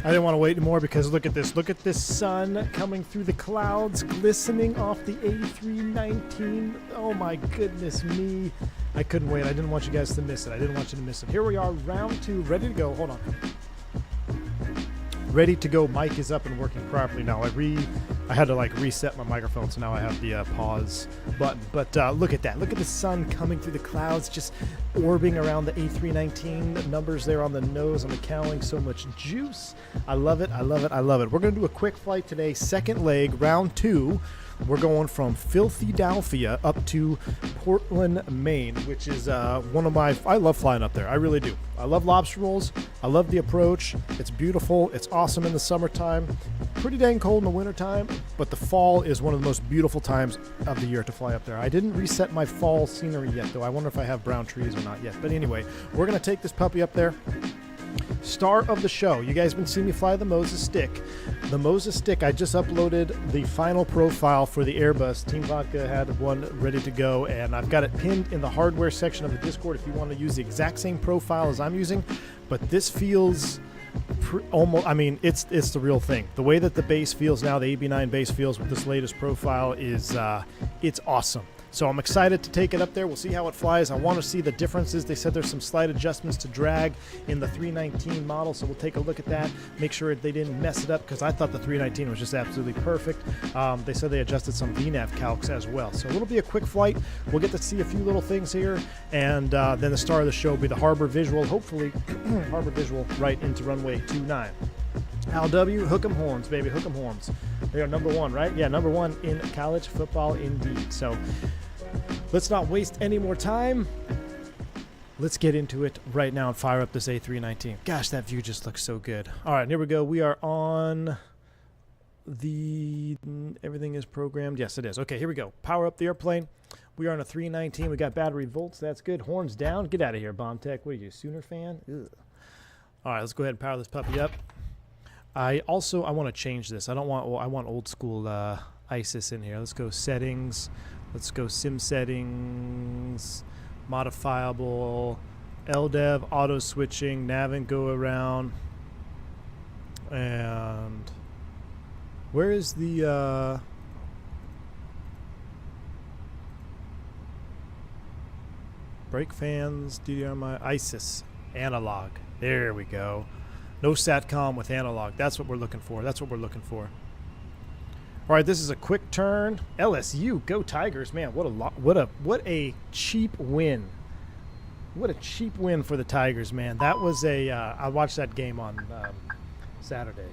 I didn't want to wait anymore because look at this. Look at this sun coming through the clouds, glistening off the A319. Oh my goodness me. I couldn't wait. I didn't want you guys to miss it. I didn't want you to miss it. Here we are, round 2, ready to go. Hold on. Ready to go. Mic is up and working properly now. I had to like reset my microphone, so now I have the pause button. But look at that. Look at the sun coming through the clouds, just orbiting around the A319. Numbers there on the nose, on the cowling. So much juice. I love it. I love it. I love it. We're going to do a quick flight today. Second leg, round 2. We're going from Philadelphia up to Portland, Maine, which is one of my... I love flying up there. I really do. I love lobster rolls. I love the approach. It's beautiful. It's awesome in the summertime. Pretty dang cold in the wintertime, but the fall is one of the most beautiful times of the year to fly up there. I didn't reset my fall scenery yet, though. I wonder if I have brown trees or not yet. But anyway, we're going to take this puppy up there. Star of the show. You guys been seeing me fly the Moza stick. The Moza stick, I just uploaded the final profile for the Airbus. Team Vodka had one ready to go, and I've got it pinned in the hardware section of the Discord if you want to use the exact same profile as I'm using. But this feels almost, I mean, it's the real thing. The way that the base feels now, the AB9 base feels with this latest profile is, it's awesome. So I'm excited to take it up there. We'll see how it flies. I want to see the differences. They said there's some slight adjustments to drag in the 319 model, so we'll take a look at that, make sure they didn't mess it up, because I thought the 319 was just absolutely perfect. They said they adjusted some VNAV calcs as well. So it'll be a quick flight. We'll get to see a few little things here, and then the star of the show will be the harbor visual, hopefully harbor visual right into runway 29. Al W, hook 'em horns, baby, hook 'em horns. They are number 1, right? Yeah, number 1 in college football indeed. So let's not waste any more time. Let's get into it right now and fire up this A319. Gosh, that view just looks so good. All right, here we go. We are on the... Everything is programmed. Yes, it is. Okay, here we go. Power up the airplane. We are on a 319. We got battery volts. That's good. Horns down. Get out of here, Bomb Tech. What are you, Sooner fan? Ugh. All right, let's go ahead and power this puppy up. I want to change this. I want old school ISIS in here. Let's go settings. Let's go sim settings, modifiable, LDEV, auto switching, nav and go around. And where is the brake fans, DDRMI, ISIS, analog. There we go. No SATCOM with analog. That's what we're looking for. That's what we're looking for. All right, this is a quick turn. LSU, go Tigers, man! What a cheap win. What a cheap win for the Tigers, man. That was a. I watched that game on Saturday.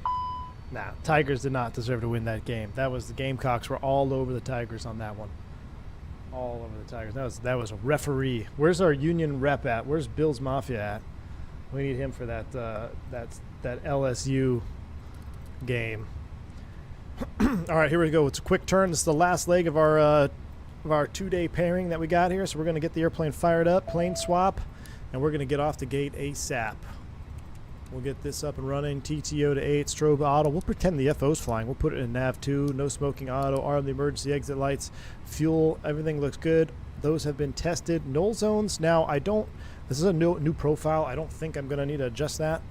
Nah, Tigers did not deserve to win that game. That was the Gamecocks were all over the Tigers on that one. All over the Tigers. That was a referee. Where's our Union rep at? Where's Bill's Mafia at? We need him for that that LSU game. All right, here we go. It's a quick turn. This is the last leg of our 2-day pairing that we got here. So we're going to get the airplane fired up, plane swap, and we're going to get off the gate ASAP. We'll get this up and running. TTO to 8, strobe auto. We'll pretend the FO's flying. We'll put it in nav 2, no smoking auto, arm the emergency exit lights, fuel, everything looks good. Those have been tested. Null zones. Now, this is a new profile. I don't think I'm going to need to adjust that.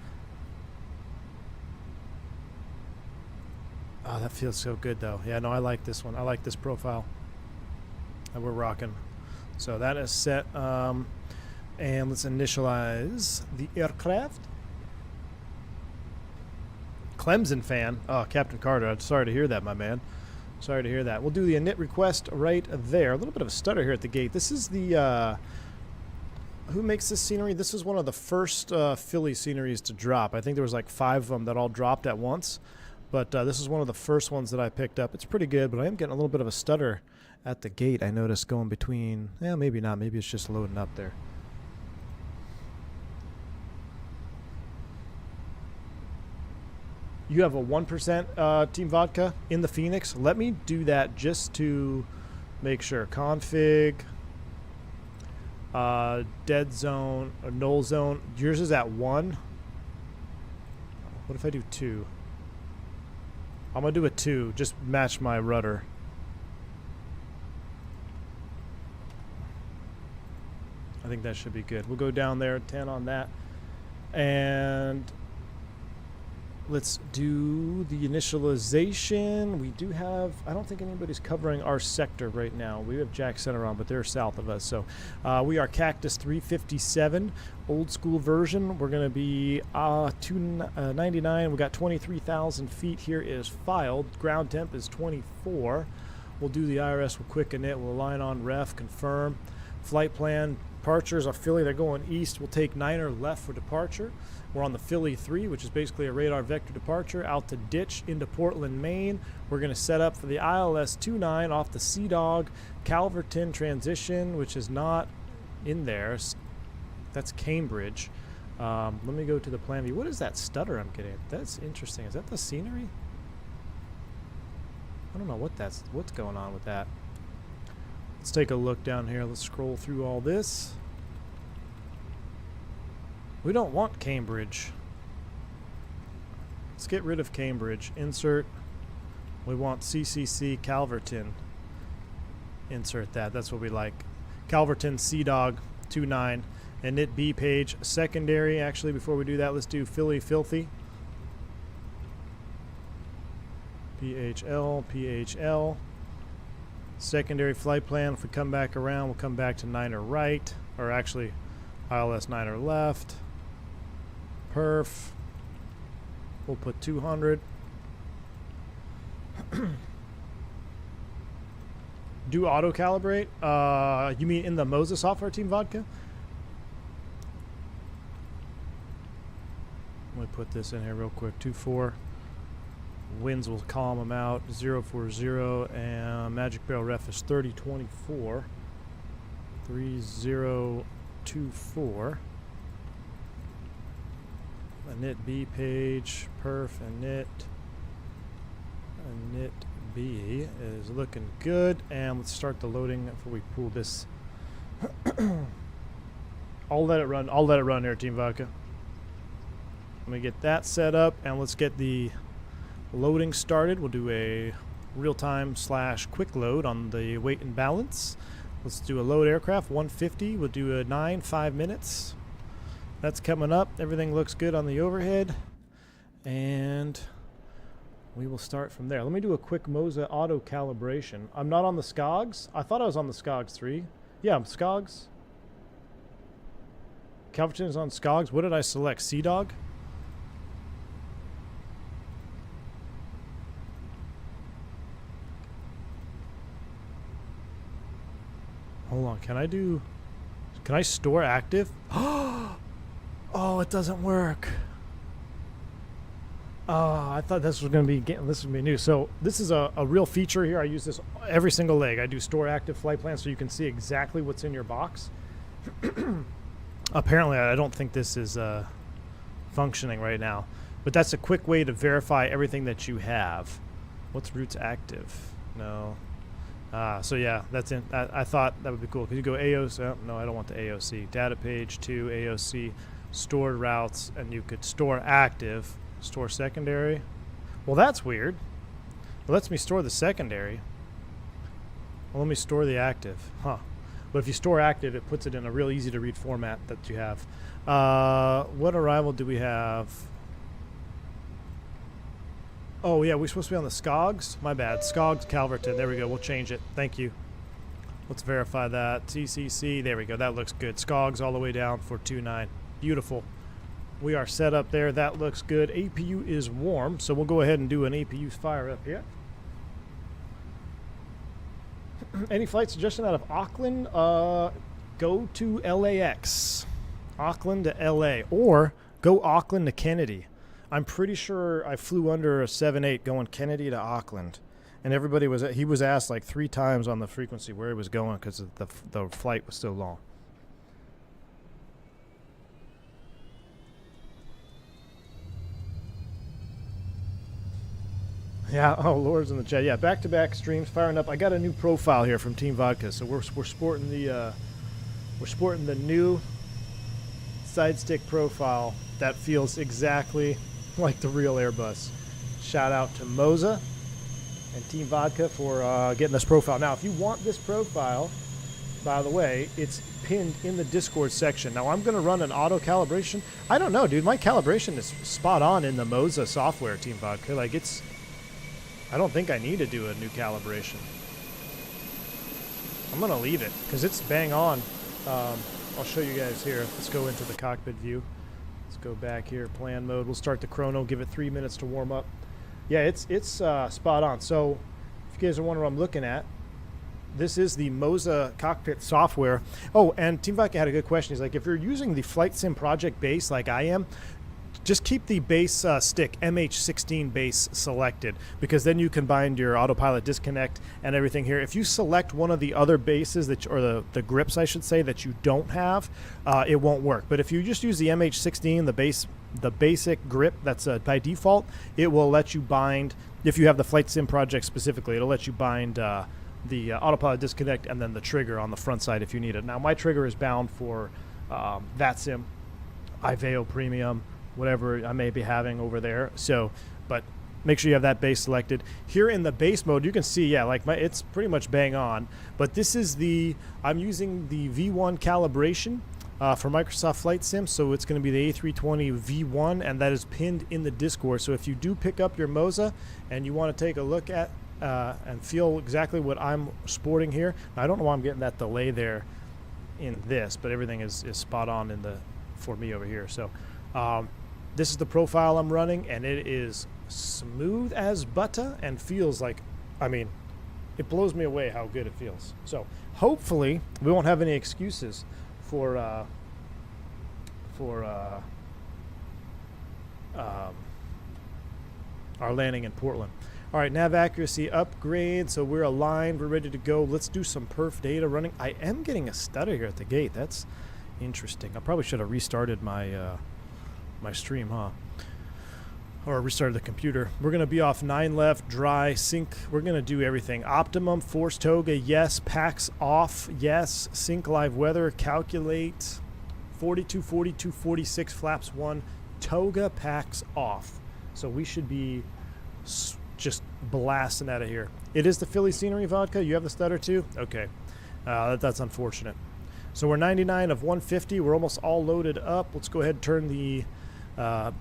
Oh, that feels so good, though. Yeah, no, I like this one. I like this profile that we're rocking. So that is set. And let's initialize the aircraft. Clemson fan. Oh, Captain Carter. I'm sorry to hear that, my man. Sorry to hear that. We'll do the init request right there. A little bit of a stutter here at the gate. This is the... who makes this scenery? This is one of the first Philly sceneries to drop. I think there was like 5 of them that all dropped at once. But this is one of the first ones that I picked up. It's pretty good, but I am getting a little bit of a stutter at the gate. I noticed going between... Yeah, maybe not. Maybe it's just loading up there. You have a 1% Team Vodka in the Fenix. Let me do that just to make sure. Config, dead zone, or null zone. Yours is at 1. What if I do 2? I'm going to do a 2. Just match my rudder. I think that should be good. We'll go down there, 10 on that. And Let's do the initialization. We do have, I don't think anybody's covering our sector right now. We have Jack Center on, but they're south of us. So we are Cactus 357, old school version. We're going to be 299. We got 23,000 feet. Here is filed. Ground temp is 24. We'll do the IRS. We'll quicken it. We'll align on ref, confirm. Flight plan. Departures are Philly. They're going east. We'll take 9er left for departure. We're on the Philly 3, which is basically a radar vector departure, out to ditch into Portland, Maine. We're going to set up for the ILS 29 off the Sea Dog Calverton transition, which is not in there. That's Cambridge. Let me go to the plan view. What is that stutter I'm getting? That's interesting. Is that the scenery? I don't know what's going on with that. Let's take a look down here. Let's scroll through all this. We don't want Cambridge. Let's get rid of Cambridge. Insert. We want CCC Calverton. Insert that. That's what we like. Calverton Sea Dog 29. Init B page secondary. Actually, before we do that, let's do Philly Filthy. PHL, PHL. Secondary flight plan. If we come back around, we'll come back to 9er right. Or actually, ILS 9er left. Perf. We'll put 200. Do auto calibrate? You mean in the Moza software, Team Vodka? Let me put this in here real quick. 24. Winds will calm them out. 040 and Magic Barrel ref is 3024. 3024. Init B page, perf, init B is looking good, and let's start the loading before we pull this. I'll let it run. I'll let it run here, Team Vodka. Let me get that set up, and let's get the loading started. We'll do a real-time / quick load on the weight and balance. Let's do a load aircraft 150. We'll do a 5 minutes. That's coming up. Everything looks good on the overhead, and we will start from there. Let me do a quick Moza auto calibration. I'm not on the SCOGs. I thought I was on the SCOGs 3. Yeah, I'm SCOGs. Calverton is on SCOGs. What did I select? Sea Dog? Hold on. Can I store active? Oh, it doesn't work. I thought this was going to be new. So this is a real feature here. I use this every single leg. I do store active flight plan so you can see exactly what's in your box. Apparently, I don't think this is functioning right now. But that's a quick way to verify everything that you have. What's routes active? No. So yeah, that's in. I thought that would be cool. Could you go AOC? Oh, no, I don't want the AOC. Data page 2, AOC, stored routes, and you could store active, store secondary. Well, that's weird. It lets me store the secondary. Well, let me store the active. Huh. But if you store active, it puts it in a real easy to read format that you have. What arrival do we have? Oh, yeah, we're supposed to be on the SCOGs? My bad. SCOGs Calverton. There we go. We'll change it. Thank you. Let's verify that. TCC. There we go. That looks good. SCOGs all the way down for 29. Beautiful. We are set up there. That looks good. APU is warm, so we'll go ahead and do an APU fire up here. Any flight suggestion out of Auckland? Go to LAX. Auckland to LA. Or go Auckland to Kennedy. I'm pretty sure I flew under a 7-8 going Kennedy to Auckland, and he was asked like 3 times on the frequency where he was going because the flight was so long. Yeah, oh, Laura's in the chat. Yeah, back-to-back streams firing up. I got a new profile here from Team Vodka, so we're sporting the new side stick profile that feels exactly like the real Airbus. Shout out to Moza and Team Vodka for getting this profile. Now, if you want this profile, by the way, it's pinned in the Discord section. Now I'm going to run an auto calibration. I don't know, dude. My calibration is spot on in the Moza software, Team Vodka. Like, it's... I don't think I need to do a new calibration. I'm going to leave it because it's bang on. I'll show you guys here. Let's go into the cockpit view. Let's go back here, plan mode. We'll start the chrono, give it 3 minutes to warm up. Yeah, it's spot on. So if you guys are wondering what I'm looking at, this is the Moza cockpit software. Oh, and Team Vodka had a good question. He's like, if you're using the Flight Sim Project base like I am, just keep the base stick MH16 base selected, because then you combine your autopilot disconnect and everything here. If you select one of the other bases that, or the grips, I should say, that you don't have, it won't work. But if you just use the MH16, the basic grip that's by default, it will let you bind. If you have the Flight Sim Project specifically, it'll let you bind the autopilot disconnect and then the trigger on the front side if you need it. Now my trigger is bound for VATSIM, Iveo Premium, whatever I may be having over there. So, but make sure you have that base selected. Here in the base mode, you can see, yeah, like it's pretty much bang on. But this is I'm using the V1 calibration for Microsoft Flight Sim. So it's going to be the A320 V1, and that is pinned in the Discord. So if you do pick up your Moza and you want to take a look at and feel exactly what I'm sporting here. I don't know why I'm getting that delay there in this, but everything is spot on for me over here. So this is the profile I'm running, and it is smooth as butter and feels like, I mean, it blows me away how good it feels. So hopefully we won't have any excuses for our landing in Portland. All right, nav accuracy upgrade, so we're aligned, we're ready to go. Let's do some perf data running. I am getting a stutter here at the gate. That's interesting. I probably should have restarted my my stream, huh? Or restarted the computer. We're going to be off 9 left, dry, sync. We're going to do everything. Optimum, force Toga, yes. Packs off, yes. Sync live weather, calculate. 42, 42, 46, flaps 1. Toga packs off. So we should be just blasting out of here. It is the Philly scenery, Vodka. You have the stutter too? Okay. That's unfortunate. So we're 99 of 150. We're almost all loaded up. Let's go ahead and turn the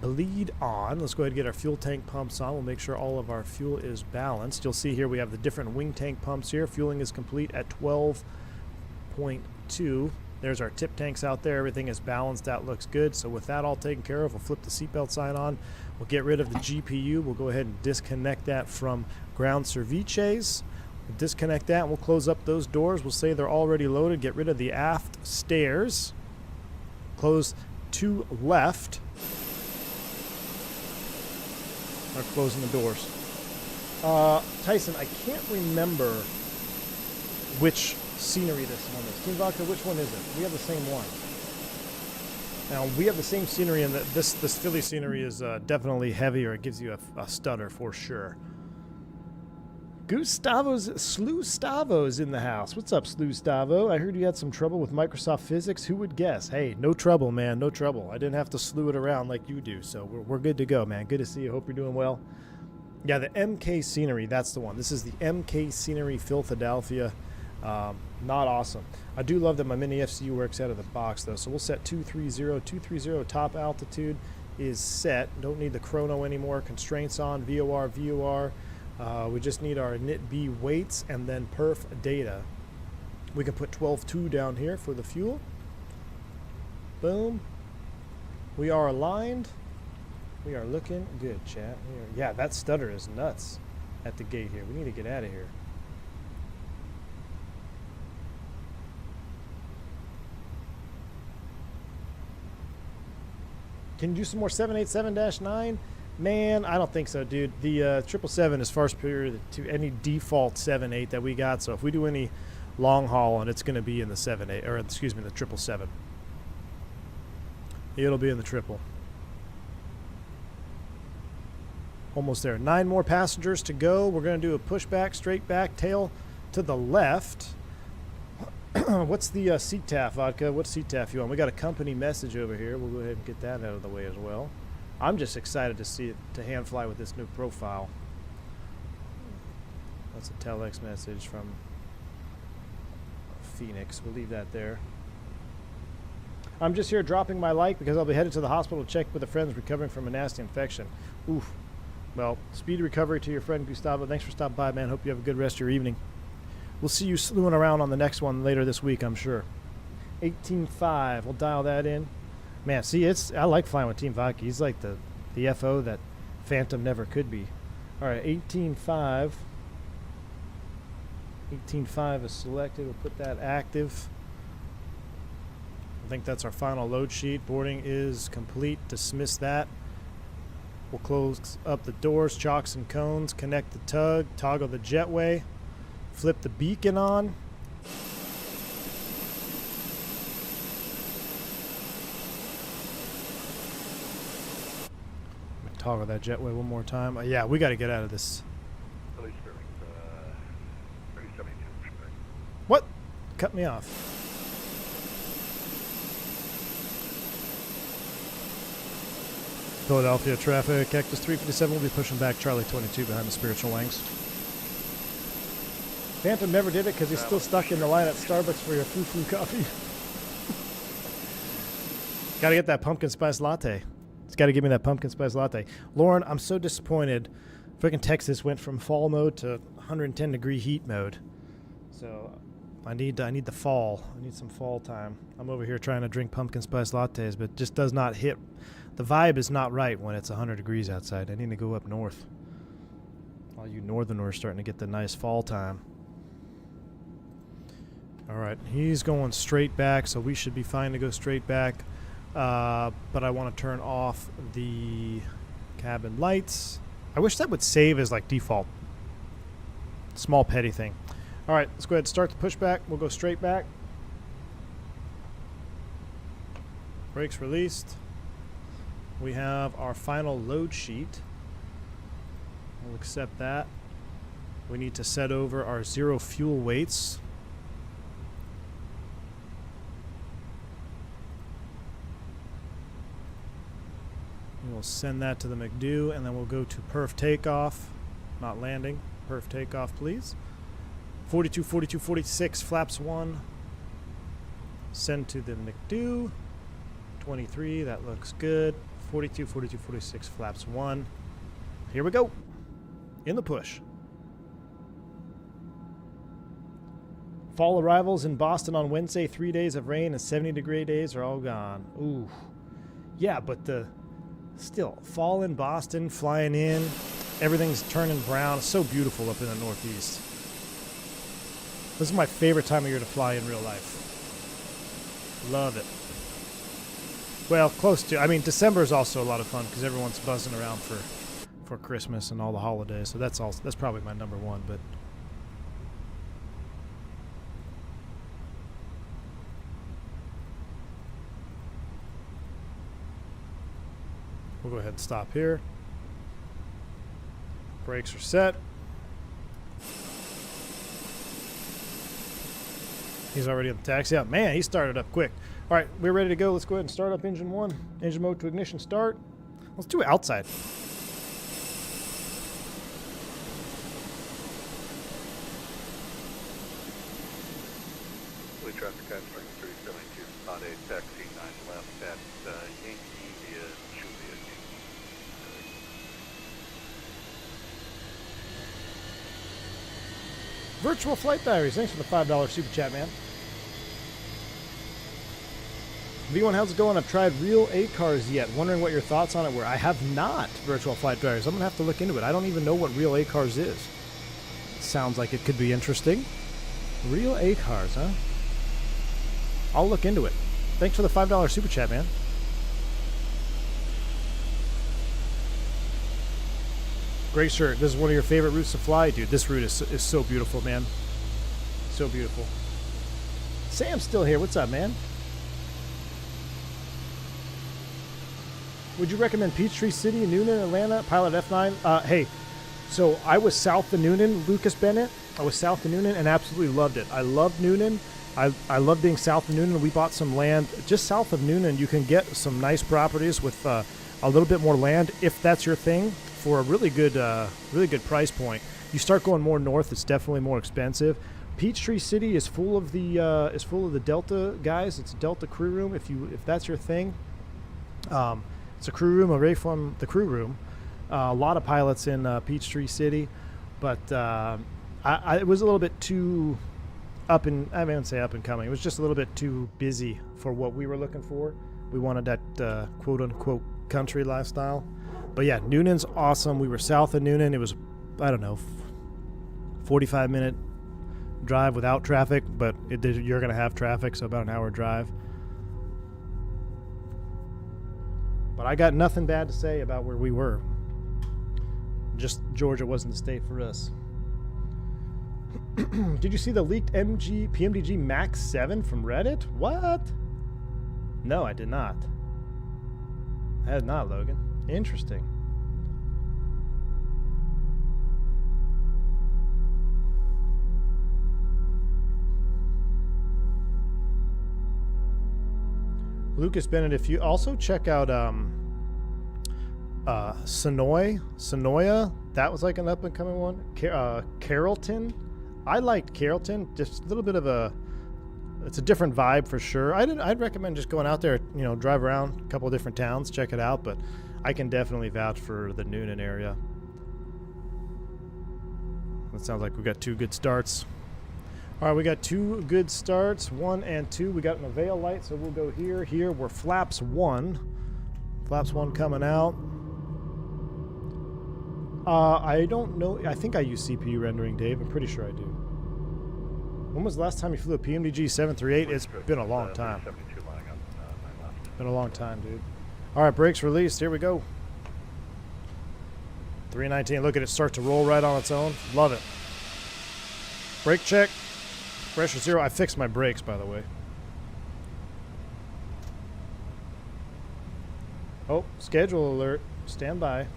bleed on. Let's go ahead and get our fuel tank pumps on. We'll make sure all of our fuel is balanced. You'll see here we have the different wing tank pumps here. Fueling is complete at 12.2. There's our tip tanks out there. Everything is balanced out. Looks good. So with that all taken care of, we'll flip the seatbelt sign on. We'll get rid of the GPU. We'll go ahead and disconnect that from ground cervices. We'll disconnect that, and we'll close up those doors. We'll say they're already loaded. Get rid of the aft stairs. Close to left. Are closing the doors. Tyson, I can't remember which scenery this one is. Team Vodka, which one is it? We have the same one. Now, we have the same scenery, and this Philly scenery is definitely heavier. It gives you a stutter for sure. Slustavo's in the house. What's up, Slustavo? I heard you had some trouble with Microsoft Physics. Who would guess? Hey, no trouble, man. No trouble. I didn't have to slew it around like you do, so we're good to go, man. Good to see you. Hope you're doing well. Yeah, the MK scenery, that's the one. This is the MK scenery Philadelphia. Not awesome. I do love that my mini FCU works out of the box, though. So we'll set 230 top altitude is set. Don't need the chrono anymore. Constraints on, VOR. We just need our init B weights and then perf data. We can put 12.2 down here for the fuel. Boom. We are aligned. We are looking good, chat. Yeah, that stutter is nuts at the gate here. We need to get out of here. Can you do some more 787-9? Man, I don't think so, dude. The 777 is far superior to any default 7.8 that we got. So if we do any long haul, and it's going to be in the 7.8, or excuse me, the 777. It'll be in the triple. Almost there. 9 more passengers to go. We're going to do a pushback, straight back, tail to the left. What's the seat TAF, Vodka? What seat TAF you want? We got a company message over here. We'll go ahead and get that out of the way as well. I'm just excited to see it, to hand fly with this new profile. That's a telex message from Fenix. We'll leave that there. I'm just here dropping my like because I'll be headed to the hospital to check with a friend recovering from a nasty infection. Oof. Well, speedy recovery to your friend Gustavo. Thanks for stopping by, man. Hope you have a good rest of your evening. We'll see you slewing around on the next one later this week, I'm sure. 18.5. We'll dial that in. Man, see, I like flying with Team Vodka. He's like the FO that Phantom never could be. All right, 18.5. 18.5 is selected. We'll put that active. I think that's our final load sheet. Boarding is complete. Dismiss that. We'll close up the doors, chocks and cones, connect the tug, toggle the jetway, flip the beacon on. Toggle that jetway one more time. Yeah, we got to get out of this. What? Cut me off. Philadelphia traffic. Cactus 357 will be pushing back Charlie 22 behind the spiritual wings. Phantom never did it because he's still stuck in the line at Starbucks for your foo-foo coffee. Got to get that pumpkin spice latte. It's got to give me that pumpkin spice latte. Lauren, I'm so disappointed. Freaking Texas went from fall mode to 110 degree heat mode. So I need the fall. I need some fall time. I'm over here trying to drink pumpkin spice lattes, but it just does not hit. The vibe is not right when it's 100 degrees outside. I need to go up north. All you northerners starting to get the nice fall time. All right, he's going straight back, so we should be fine to go straight back. But I want to turn off the cabin lights. I wish that would save as like default. Small petty thing. All right, let's go ahead and start the pushback. We'll go straight back. Brakes released. We have our final load sheet. We'll accept that. We need to set over our zero fuel weights. We'll send that to the McDo, and then we'll go to perf takeoff, not landing. Perf takeoff, please. 42, 42, 46, flaps 1. Send to the McDo. 23, that looks good. 42, 42, 46, flaps 1. Here we go. In the push. Fall arrivals in Boston on Wednesday. 3 days of rain and 70-degree days are all gone. Ooh. Yeah, but still, fall in Boston, flying in, everything's turning brown. It's so beautiful up in the Northeast. This is my favorite time of year to fly in real life. Love it. Well, close to. I mean, December is also a lot of fun because everyone's buzzing around for Christmas and all the holidays. So that's probably my number one. But we'll go ahead and stop here. Brakes are set. He's already in the taxi out. Man, he started up quick. All right, we're ready to go. Let's go ahead and start up engine 1. Engine mode to ignition start. Let's do it outside. Traffic at string 372, spot 8, taxi 9 left at Yankee via Juliet. Virtual Flight Diaries. Thanks for the $5 super chat, man. V1, how's it going? I've tried real A-cars yet. Wondering what your thoughts on it were. I have not, Virtual Flight Diaries. I'm going to have to look into it. I don't even know what real A-cars is. Sounds like it could be interesting. Real A-cars, huh? I'll look into it. Thanks for the $5 super chat, man. Great shirt. This is one of your favorite routes to fly, dude. This route is so beautiful, man. So beautiful. Sam's still here. What's up, man? Would you recommend Peachtree City, Noonan, Atlanta, Pilot F9? Hey, so I was south of Noonan, Lucas Bennett. I was south of Noonan and absolutely loved it. I loved Noonan. I love being south of Noonan. We bought some land just south of Noonan. You can get some nice properties with a little bit more land if that's your thing for a really good price point. You start going more north, it's definitely more expensive. Peachtree City is full of the Delta guys. It's a Delta crew room. If that's your thing, it's a crew room away from the crew room. A lot of pilots in Peachtree City, but it was a little bit too I wouldn't say up and coming. It was just a little bit too busy for what we were looking for. We wanted that quote unquote country lifestyle. But yeah, Noonan's awesome. We were south of Noonan. It was, I don't know, 45-minute drive without traffic, but you're going to have traffic, so about an hour drive. But I got nothing bad to say about where we were. Just Georgia wasn't the state for us. Did you see the leaked PMDG Max 7 from Reddit? What? No, I did not. I had not, Logan. Interesting. Lucas Bennett, if you also check out Sonoya, that was like an up and coming one. Carrollton, I liked Carrollton. Just a little bit of it's a different vibe for sure. I'd recommend just going out there, drive around a couple of different towns, check it out. But I can definitely vouch for the Noonan area. That sounds like we got two good starts. All right, we got two good starts, 1 and 2. We got an Avail light, so we'll go here. Here, we're flaps 1. Flaps 1 coming out. I don't know. I think I use CPU rendering, Dave. I'm pretty sure I do. When was the last time you flew a PMDG 738? It's been a long time. Been a long time, dude. All right, brakes released. Here we go. 319. Look at it start to roll right on its own. Love it. Brake check. Pressure 0. I fixed my brakes, by the way. Oh, schedule alert. Stand by.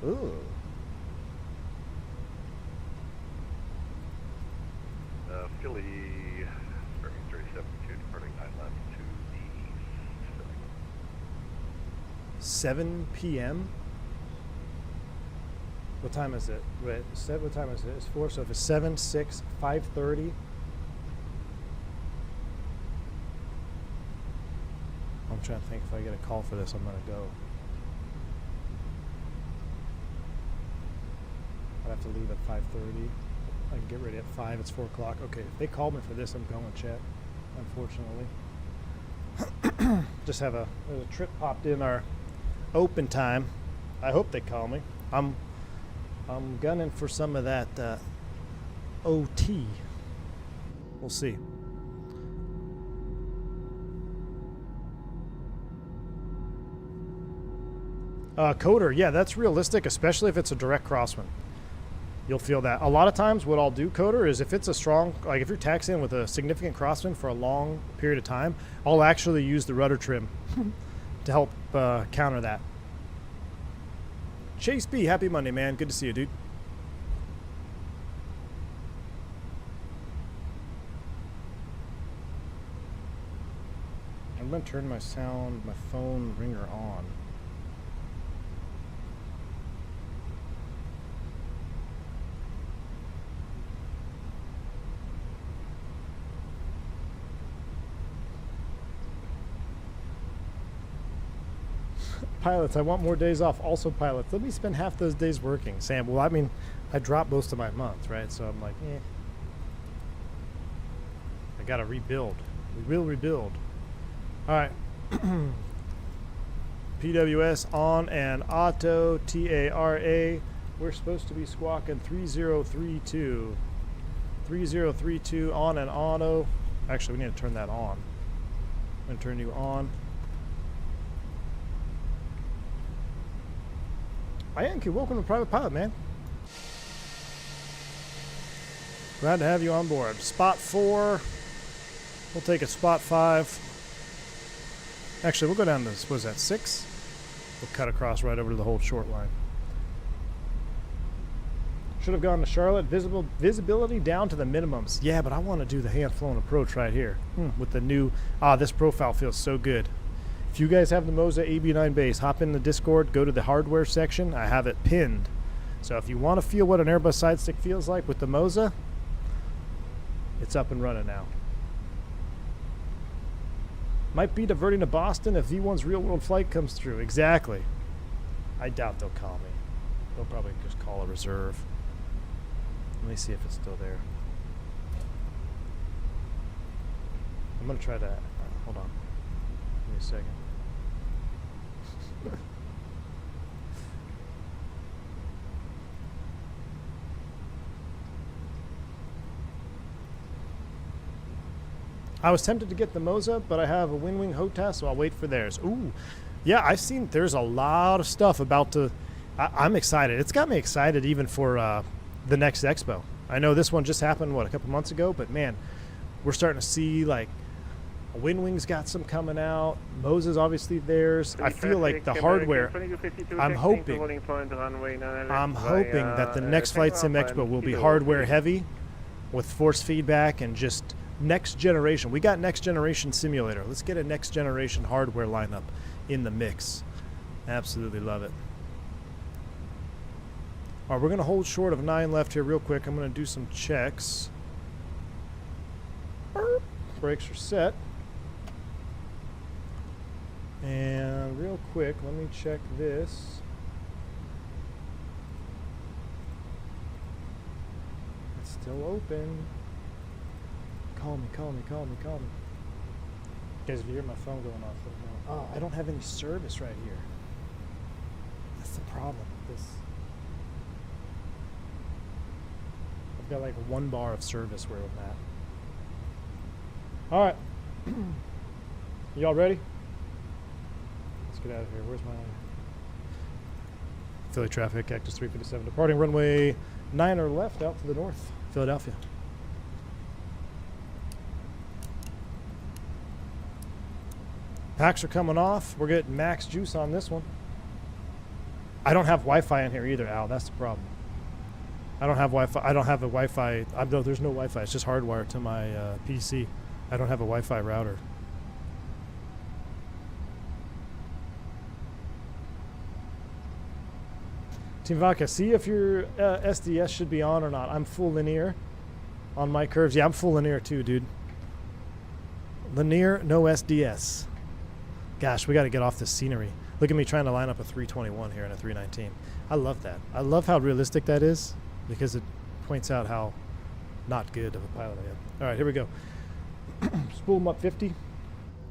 Ooh. Philly, Spring 372, departing 9 left to the 7 p.m. What time is it? Wait, what time is it? It's 4, so if it's 7, 6, 5:30. I'm trying to think if I get a call for this, I'm going to go. I'd have to leave at 5:30. I can get ready at 5. It's 4 o'clock. Okay, if they call me for this, I'm going, chat. Unfortunately. Just there's a trip popped in our open time. I hope they call me. I'm gunning for some of that OT. We'll see. Coder, yeah, that's realistic, especially if it's a direct crosswind. You'll feel that. A lot of times what I'll do, Coder, is if it's a strong, like if you're taxiing with a significant crosswind for a long period of time, I'll actually use the rudder trim to help counter that. Chase B, happy Monday, man. Good to see you, dude. I'm going to turn my phone ringer on. Pilots, I want more days off. Also, pilots, let me spend half those days working. Sam, well, I mean, I dropped most of my month, right? So I'm like, I got to rebuild. We will rebuild. All right. PWS on and auto, TARA. We're supposed to be squawking 3032. 3032 on and auto. Actually, we need to turn that on. I'm going to turn you on. Iancu, welcome to Private Pilot, man. Glad to have you on board. Spot 4. We'll take a spot 5. Actually, we'll go down to, what is that, 6? We'll cut across right over to the whole short line. Should have gone to Charlotte. Visibility down to the minimums. Yeah, but I want to do the hand-flown approach right here with the new, this profile feels so good. If you guys have the Moza AB9 base, hop in the Discord, go to the hardware section. I have it pinned. So if you want to feel what an Airbus side stick feels like with the Moza, It's up and running now. Might be diverting to Boston if V1's real-world flight comes through. Exactly. I doubt they'll call me. They'll probably just call a reserve. Let me see if it's still there. I'm going to try to... hold on. Give me a second. I was tempted to get the Moza, but I have a Wing HOTAS, so I'll wait for theirs. Ooh, yeah, I've seen there's a lot of stuff about to... I'm excited. It's got me excited even for the next expo. I know this one just happened, what, a couple months ago, but man, we're starting to see, like, Wing's got some coming out. Moza's obviously theirs. I feel like the hardware... I'm hoping that the next Flight Sim Expo will be hardware heavy with force feedback and just... next generation. We got next generation simulator. Let's get a next generation hardware lineup in the mix. Absolutely love it. All right, we're going to hold short of 9 left here real quick. I'm going to do some checks. Brakes are set. And real quick, let me check this. It's still open. Call me, call me, call me, call me. Guys, if you hear my phone going off, let me know. Oh, I don't have any service right here. That's the problem with this. I've got like 1 bar of service where I'm at. All right. Y'all ready? Let's get out of here. Where's my... Philly traffic, Cactus 357, departing runway 9 or left out to the north, Philadelphia. Packs are coming off. We're getting max juice on this one. I don't have Wi-Fi in here either, Al. That's the problem. I don't have Wi-Fi. I don't have a Wi-Fi. No, there's no Wi-Fi. It's just hardwired to my PC. I don't have a Wi-Fi router. Team Vodka, see if your SDS should be on or not. I'm full linear on my curves. Yeah, I'm full linear too, dude. Linear, no SDS. Gosh, we got to get off this scenery. Look at me trying to line up a 321 here and a 319. I love that. I love how realistic that is because it points out how not good of a pilot I am. All right, here we go. Spool them up 50.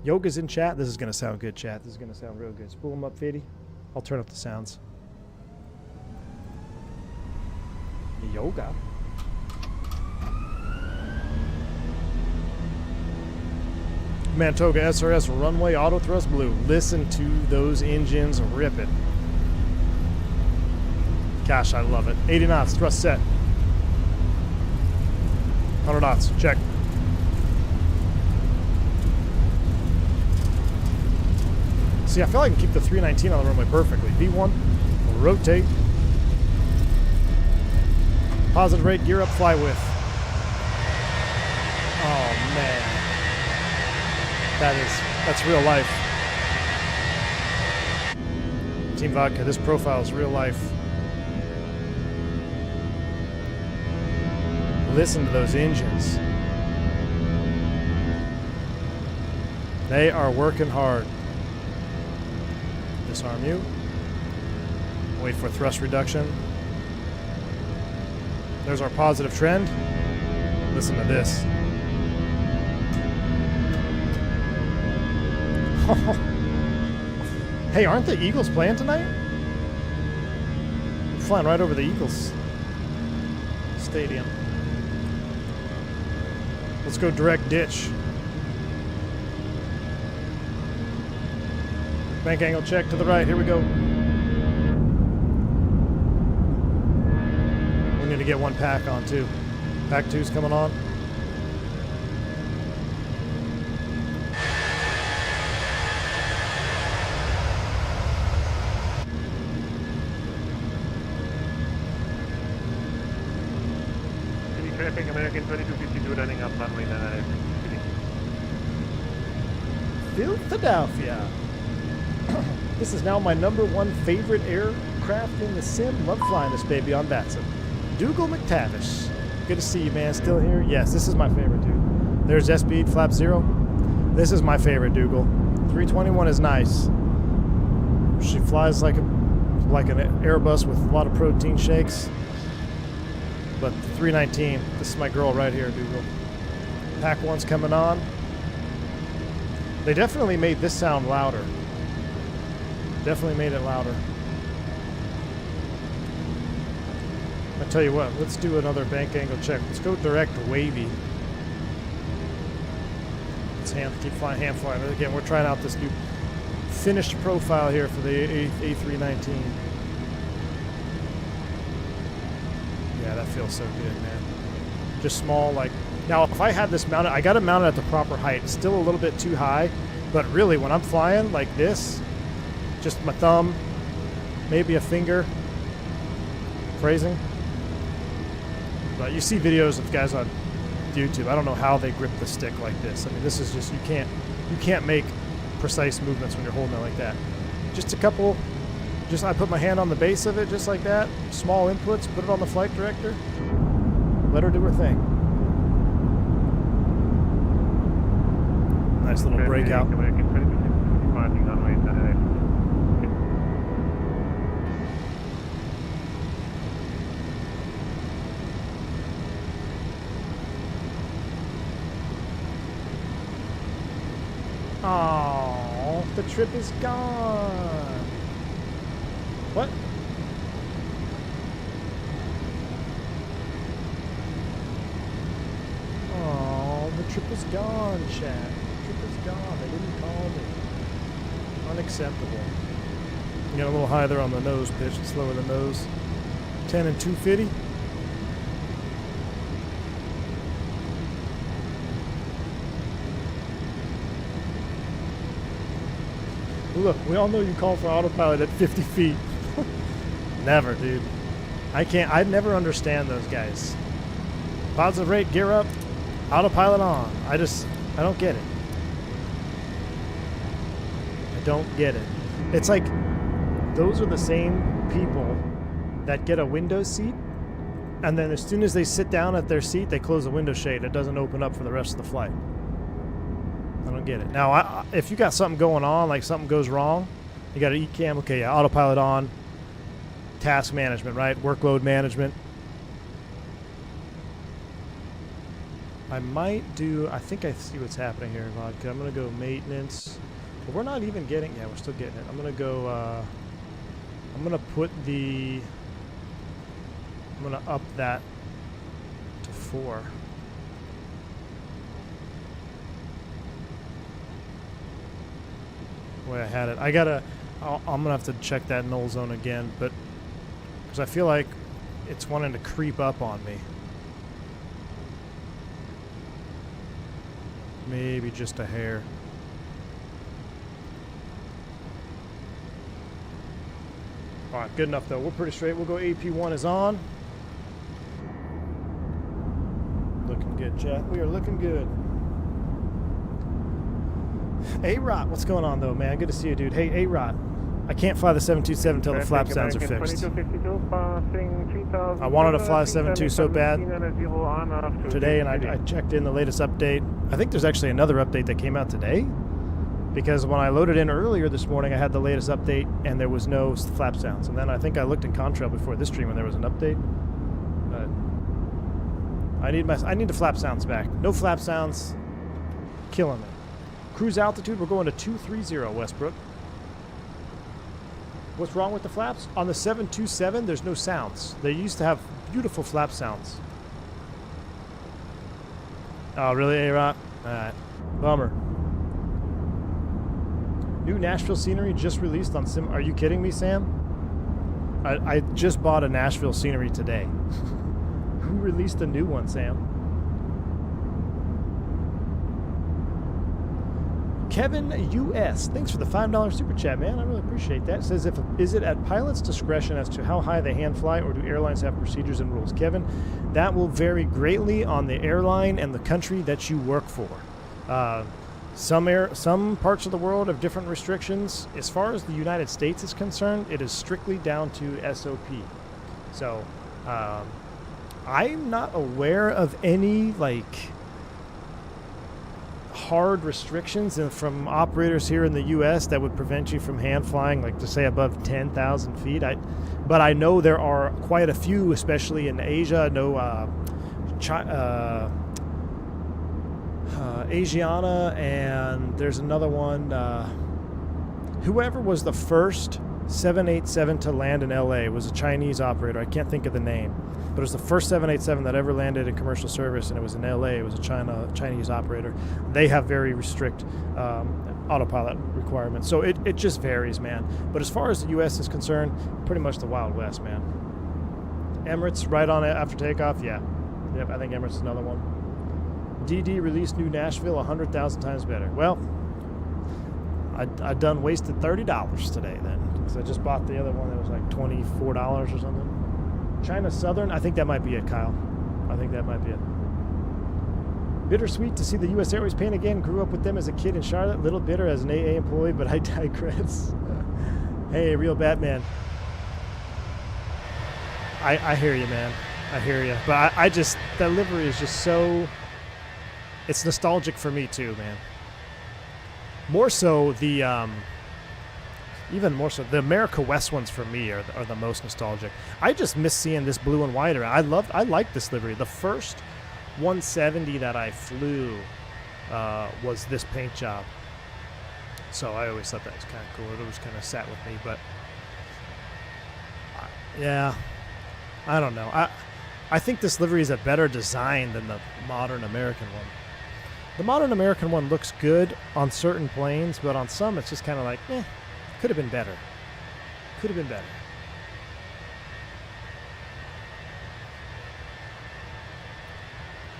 Yoga's in chat. This is going to sound good, chat. This is going to sound real good. Spool them up 50. I'll turn up the sounds. Yoga. Man, Toga SRS runway auto thrust blue. Listen to those engines rip it. Gosh, I love it. 80 knots, thrust set. 100 knots, check. See, I feel like I can keep the 319 on the runway perfectly. V1, rotate. Positive rate, gear up, fly with. Oh, man. That's real life. Team Vodka, this profile is real life. Listen to those engines. They are working hard. Disarm you. Wait for thrust reduction. There's our positive trend. Listen to this. Hey, aren't the Eagles playing tonight? I'm flying right over the Eagles stadium. Let's go direct ditch. Bank angle check to the right. Here we go. We need to get 1 pack on too. Pack 2's coming on. American 2252 running up runway 9. Philadelphia. This is now my #1 favorite aircraft in the sim. Love flying this baby on Batson. Dougal McTavish. Good to see you, man. Still here? Yes, this is my favorite, dude. There's S-Speed, flap 0. This is my favorite, Dougal. 321 is nice. She flies like an Airbus with a lot of protein shakes. But the 319, this is my girl right here, Dougal. Pack 1's coming on. They definitely made this sound louder. Definitely made it louder. I tell you what, let's do another bank angle check. Let's go direct wavy. Let's keep flying, hand flying. Again, we're trying out this new finished profile here for the A319. Yeah, that feels so good, man. Just small, like... Now, if I had this mounted, I got it mounted at the proper height. It's still a little bit too high, but really, when I'm flying like this, just my thumb, maybe a finger, phrasing. But you see videos of guys on YouTube. I don't know how they grip the stick like this. I mean, this is just, you can't make precise movements when you're holding it like that. Just a couple, I put my hand on the base of it just like that. Small inputs, put it on the flight director. Let her do her thing. Nice little breakout. Oh, the trip is gone. What? Oh, the trip is gone, chat. The trip is gone. They didn't call me. Unacceptable. You got a little high there on the nose pitch. It's lower the nose. 10 and 250. Look, we all know you call for autopilot at 50 feet. Never, dude. I'd never understand those guys. Positive rate, gear up, autopilot on. I don't get it. I don't get it. It's like, those are the same people that get a window seat, and then as soon as they sit down at their seat, they close the window shade. It doesn't open up for the rest of the flight. I don't get it. Now, if you got something going on, like something goes wrong, you got an ECAM, okay, yeah, autopilot on, task management, right? Workload management. I think I see what's happening here, Vodka. I'm going to go maintenance. But we're not even getting, yeah, we're still getting it. I'm going to go, I'm going to up that to 4. Way I had it. I'm gonna have to check that null zone again, but because I feel like it's wanting to creep up on me. Maybe just a hair. All right, good enough though. We're pretty straight. We'll go AP1 is on. Looking good, chat. We are looking good. A-Rot, what's going on though, man? Good to see you, dude. Hey, A-Rot, I can't fly the 727 until the flap sounds are fixed. I wanted to fly 72 so bad today, and I checked in the latest update. I think there's actually another update that came out today, because when I loaded in earlier this morning, I had the latest update, and there was no flap sounds. And then I think I looked in Contrail before this stream, and there was an update. I need the flap sounds back. No flap sounds, killing me. Cruise altitude, we're going to 230 Westbrook. What's wrong with the flaps? On the 727, there's no sounds. They used to have beautiful flap sounds. Oh, really, A-Rot? Alright. Bummer. New Nashville scenery just released on Sim. Are you kidding me, Sam? I just bought a Nashville scenery today. Who released a new one, Sam? Kevin US, thanks for the $5 super chat, man. I really appreciate that. It says, is it at pilot's discretion as to how high they hand fly, or do airlines have procedures and rules? Kevin, that will vary greatly on the airline and the country that you work for. Some parts of the world have different restrictions. As far as the United States is concerned, it is strictly down to SOP. So I'm not aware of any like hard restrictions from operators here in the U.S. that would prevent you from hand flying, like to say above 10,000 feet. But I know there are quite a few, especially in Asia. I know Asiana, and there's another one. Whoever was the first 787 to land in LA was a Chinese operator. I can't think of the name, but it was the first 787 that ever landed in commercial service, and it was in LA. It was a Chinese operator. They have very strict autopilot requirements, so it just varies, man. But as far as the U.S. is concerned, pretty much the Wild West, man. Emirates right on it after takeoff, yeah. Yep, I think Emirates is another one. DD released new Nashville 100,000 times better. Well, I done wasted $30 today then, because I just bought the other one that was like $24 or something. China Southern, I think that might be it, Kyle. I think that might be it. Bittersweet to see the U.S. Airways paint again. Grew up with them as a kid in Charlotte. Little bitter as an AA employee, but I digress. Hey, real Batman. I hear you, man. I hear you. But I just, that livery is just so, it's nostalgic for me too, man. More so even more so, the America West ones for me are the most nostalgic. I just miss seeing this blue and white around. I like this livery. The first 170 that I flew was this paint job. So I always thought that was kind of cool. It always kind of sat with me. But yeah, I don't know. I think this livery is a better design than the modern American one. The modern American one looks good on certain planes, but on some it's just kind of like, could have been better. Could have been better.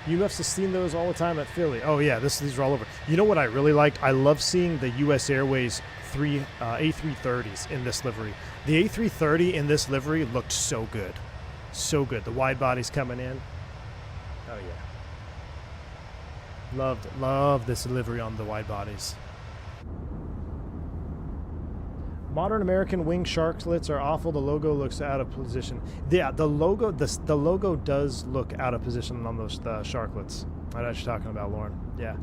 You must have seen those all the time at Philly. Oh yeah, these are all over. You know what I really liked? I love seeing the U.S. Airways A330s in this livery. The A330 in this livery looked so good. So good. The wide bodies coming in. Oh yeah. Loved this livery on the wide bodies. Modern American wing sharklets are awful. The logo looks out of position. Yeah, the logo does look out of position on those sharklets. I know what you're talking about, Lauren. Yeah.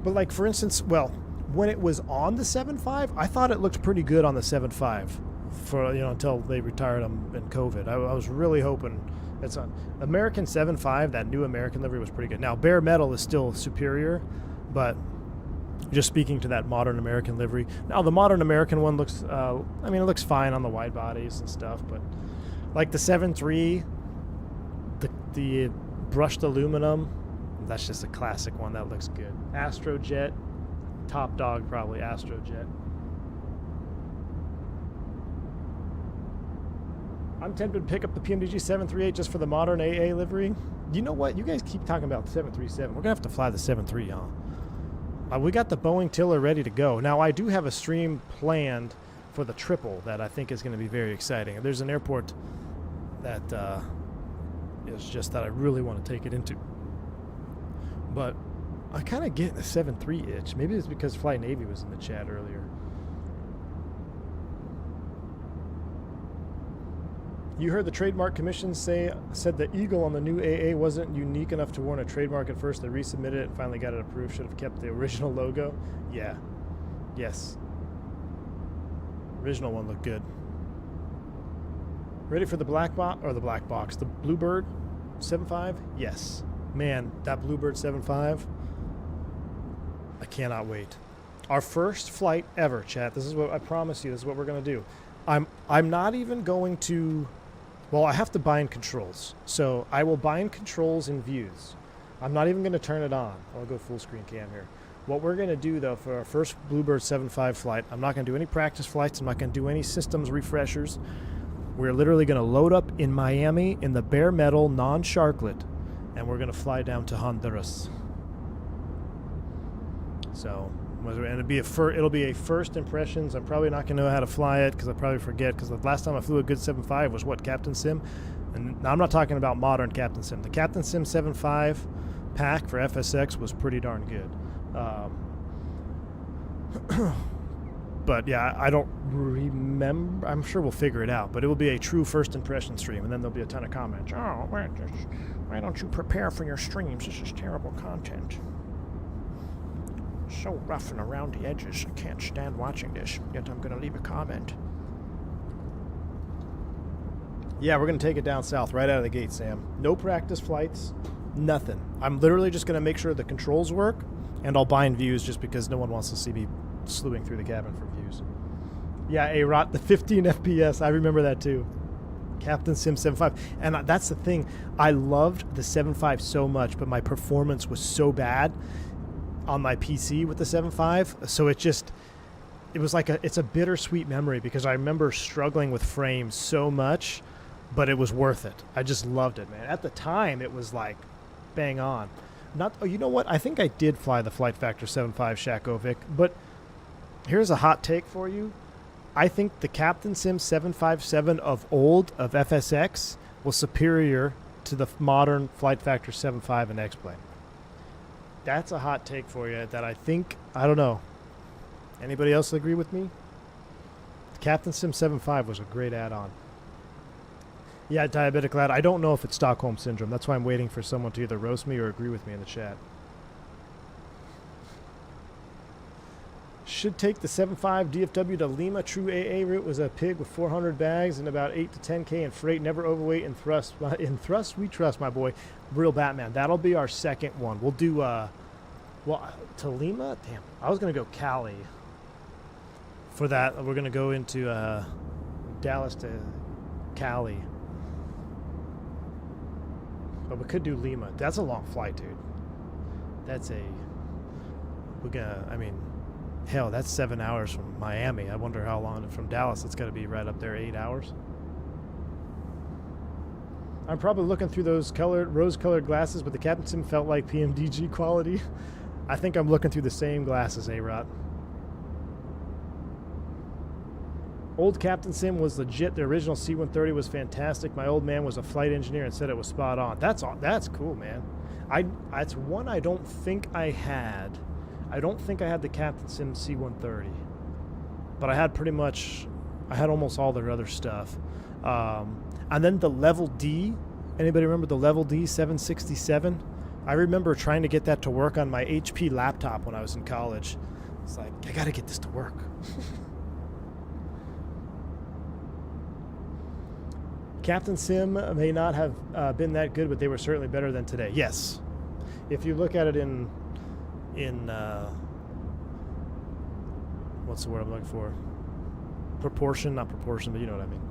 But like, for instance, well, when it was on the 7.5, I thought it looked pretty good on the 7.5 for, until they retired them in COVID. I was really hoping it's on American 7.5. That new American livery was pretty good. Now, bare metal is still superior, but just speaking to that modern American livery. Now, the modern American one looks, it looks fine on the wide bodies and stuff, but like the 7.3, the brushed aluminum, that's just a classic one. That looks good. Astrojet, top dog probably, Astrojet. I'm tempted to pick up the PMDG 738 just for the modern AA livery. You know what? You guys keep talking about 737. We're going to have to fly the 73, huh? We got the Boeing Tiller ready to go. Now, I do have a stream planned for the triple that I think is going to be very exciting. There's an airport that is just that I really want to take it into. But I kind of get the 7.3 itch. Maybe it's because Flight Navy was in the chat earlier. You heard the Trademark Commission said the eagle on the new AA wasn't unique enough to warrant a trademark at first. They resubmitted it and finally got it approved. Should have kept the original logo. Yeah. Yes. Original one looked good. Ready for the black box? The Bluebird 7.5? Yes. Man, that Bluebird 7.5. I cannot wait. Our first flight ever, chat. This is what I promise you. This is what we're going to do. I'm not even going to. Well, I have to bind controls. So I will bind controls in views. I'm not even going to turn it on. I'll go full screen cam here. What we're going to do, though, for our first Bluebird 7.5 flight, I'm not going to do any practice flights. I'm not going to do any systems refreshers. We're literally going to load up in Miami in the bare metal non-sharklet, and we're going to fly down to Honduras. So, and it'll be a first impressions. I'm probably not going to know how to fly it because I'll probably forget, because the last time I flew a good 7.5 was what, Captain Sim? And now I'm not talking about modern Captain Sim. The Captain Sim 7.5 pack for FSX was pretty darn good. But yeah, I don't remember. I'm sure we'll figure it out. But it will be a true first impression stream, and then there'll be a ton of comments. Oh, why don't you prepare for your streams? This is terrible content. So rough and around the edges. I can't stand watching this. Yet I'm going to leave a comment. Yeah, we're going to take it down south right out of the gate, Sam. No practice flights. Nothing. I'm literally just going to make sure the controls work, and I'll bind views just because no one wants to see me slewing through the cabin for views. Yeah, A-Rot, the 15 FPS. I remember that too. Captain Sim 7.5. And that's the thing. I loved the 7.5 so much, but my performance was so bad on my PC with the 7.5. So it was like it's a bittersweet memory because I remember struggling with frames so much, but it was worth it. I just loved it, man. At the time, it was like bang on. You know what? I think I did fly the Flight Factor 7.5 Shakovic, but here's a hot take for you. I think the Captain Sim 757 of old, of FSX, was superior to the modern Flight Factor 7.5 and X-Plane. That's a hot take for you that I think, I don't know. Anybody else agree with me? The Captain Sim 7.5 was a great add-on. Yeah, Diabetic Lad, I don't know if it's Stockholm Syndrome. That's why I'm waiting for someone to either roast me or agree with me in the chat. Should take the 7.5 DFW to Lima. True AA route was a pig with 400 bags and about 8 to 10K in freight. Never overweight in thrust. In thrust, we trust, my boy. Real Batman. That'll be our second one. We'll do, to Lima? Damn. I was going to go Cali. For that, we're going to go into Dallas to Cali. But we could do Lima. That's a long flight, dude. Hell, that's 7 hours from Miami. I wonder how long from Dallas. It's got to be right up there, 8 hours. I'm probably looking through those rose-colored glasses, but the Captain Sim felt like PMDG quality. I think I'm looking through the same glasses, A-Rot. Old Captain Sim was legit. The original C-130 was fantastic. My old man was a flight engineer and said it was spot on. That's cool, man. That's one I don't think I had. I don't think I had the Captain Sim C-130, but I had almost all their other stuff. And then the Level D, anybody remember the Level D 767? I remember trying to get that to work on my HP laptop when I was in college. It's like, I gotta get this to work. Captain Sim may not have been that good, but they were certainly better than today. Yes. If you look at it in what's the word I'm looking for? Proportion, not proportion, but you know what I mean.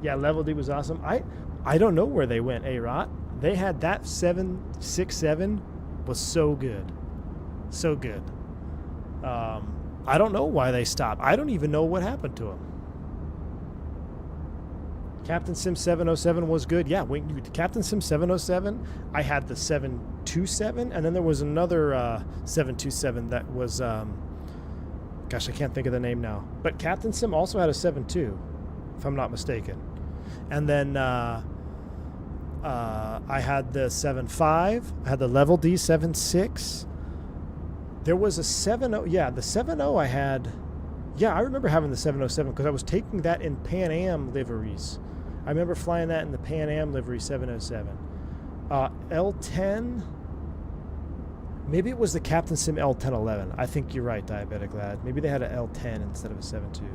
Yeah, Level D was awesome. I don't know where they went, A-Rot. They had that 767 was so good. So good. I don't know why they stopped. I don't even know what happened to them. Captain Sim 707 was good. Yeah, Captain Sim 707, I had the 727, and then there was another 727 that was, gosh, I can't think of the name now. But Captain Sim also had a 72, if I'm not mistaken. And then I had the 75, I had the Level D 76. There was a 70, yeah, the 70 I had, yeah, I remember having the 707 because I was taking that in Pan Am liveries. I remember flying that in the Pan Am livery 707. L10, maybe it was the Captain Sim L1011. I think you're right, Diabetic Lad. Maybe they had an L10 instead of a 72.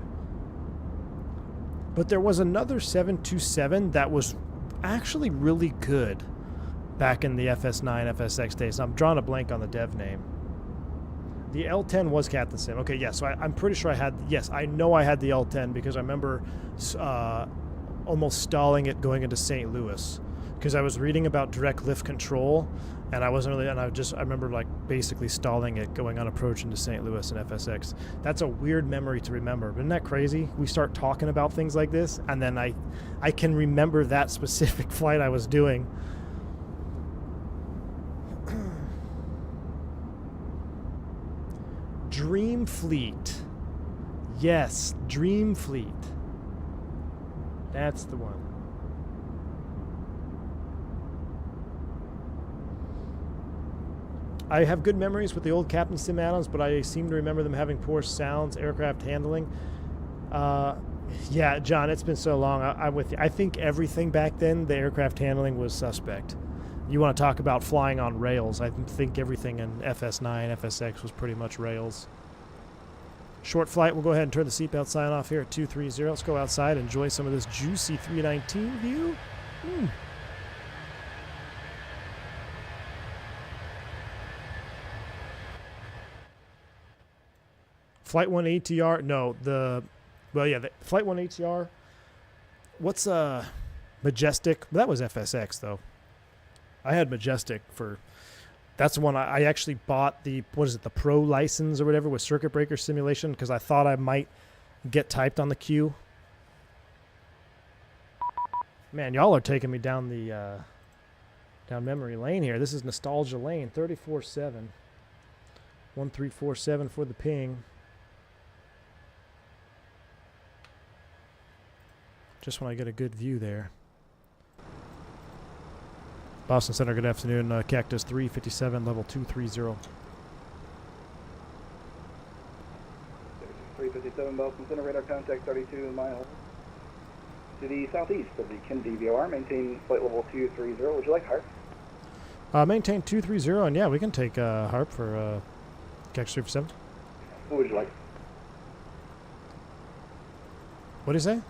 But there was another 727 that was actually really good back in the FS9, FSX days. I'm drawing a blank on the dev name. The L10 was Captain Sim. Okay, yeah, so I'm pretty sure I had, yes, I know I had the L10 because I remember almost stalling it going into St. Louis because I was reading about direct lift control and I wasn't really, and I remember like basically stalling it going on approach into St. Louis and FSX. That's a weird memory to remember. But isn't that crazy? We start talking about things like this and then I can remember that specific flight I was doing. Dream Fleet. Yes, Dream Fleet. That's the one. I have good memories with the old Captain Sim add-ons, but I seem to remember them having poor sounds, aircraft handling. Yeah, John, it's been so long. I'm with you. I think everything back then, the aircraft handling was suspect. You want to talk about flying on rails. I think everything in FS9, FSX was pretty much rails. Short flight, we'll go ahead and turn the seatbelt sign off here at 230. Let's go outside and enjoy some of this juicy 319 view. Flight 1 ATR, no, the Flight 1 ATR. What's Majestic? That was FSX though. I had Majestic for, that's the one I actually bought the, what is it, the Pro license or whatever with circuit breaker simulation because I thought I might get typed on the queue. Man, y'all are taking me down the down memory lane here. This is nostalgia lane, 34.7. 1347 for the ping. Just when I get a good view there. Boston Center, good afternoon. Cactus 357, level 230. 357 Boston Center, radar contact 32 miles to the southeast of the Kennedy VOR. Maintain flight level 230. Would you like HARP? Maintain 230, and yeah, we can take HARP for Cactus 357. What would you like? What do you say?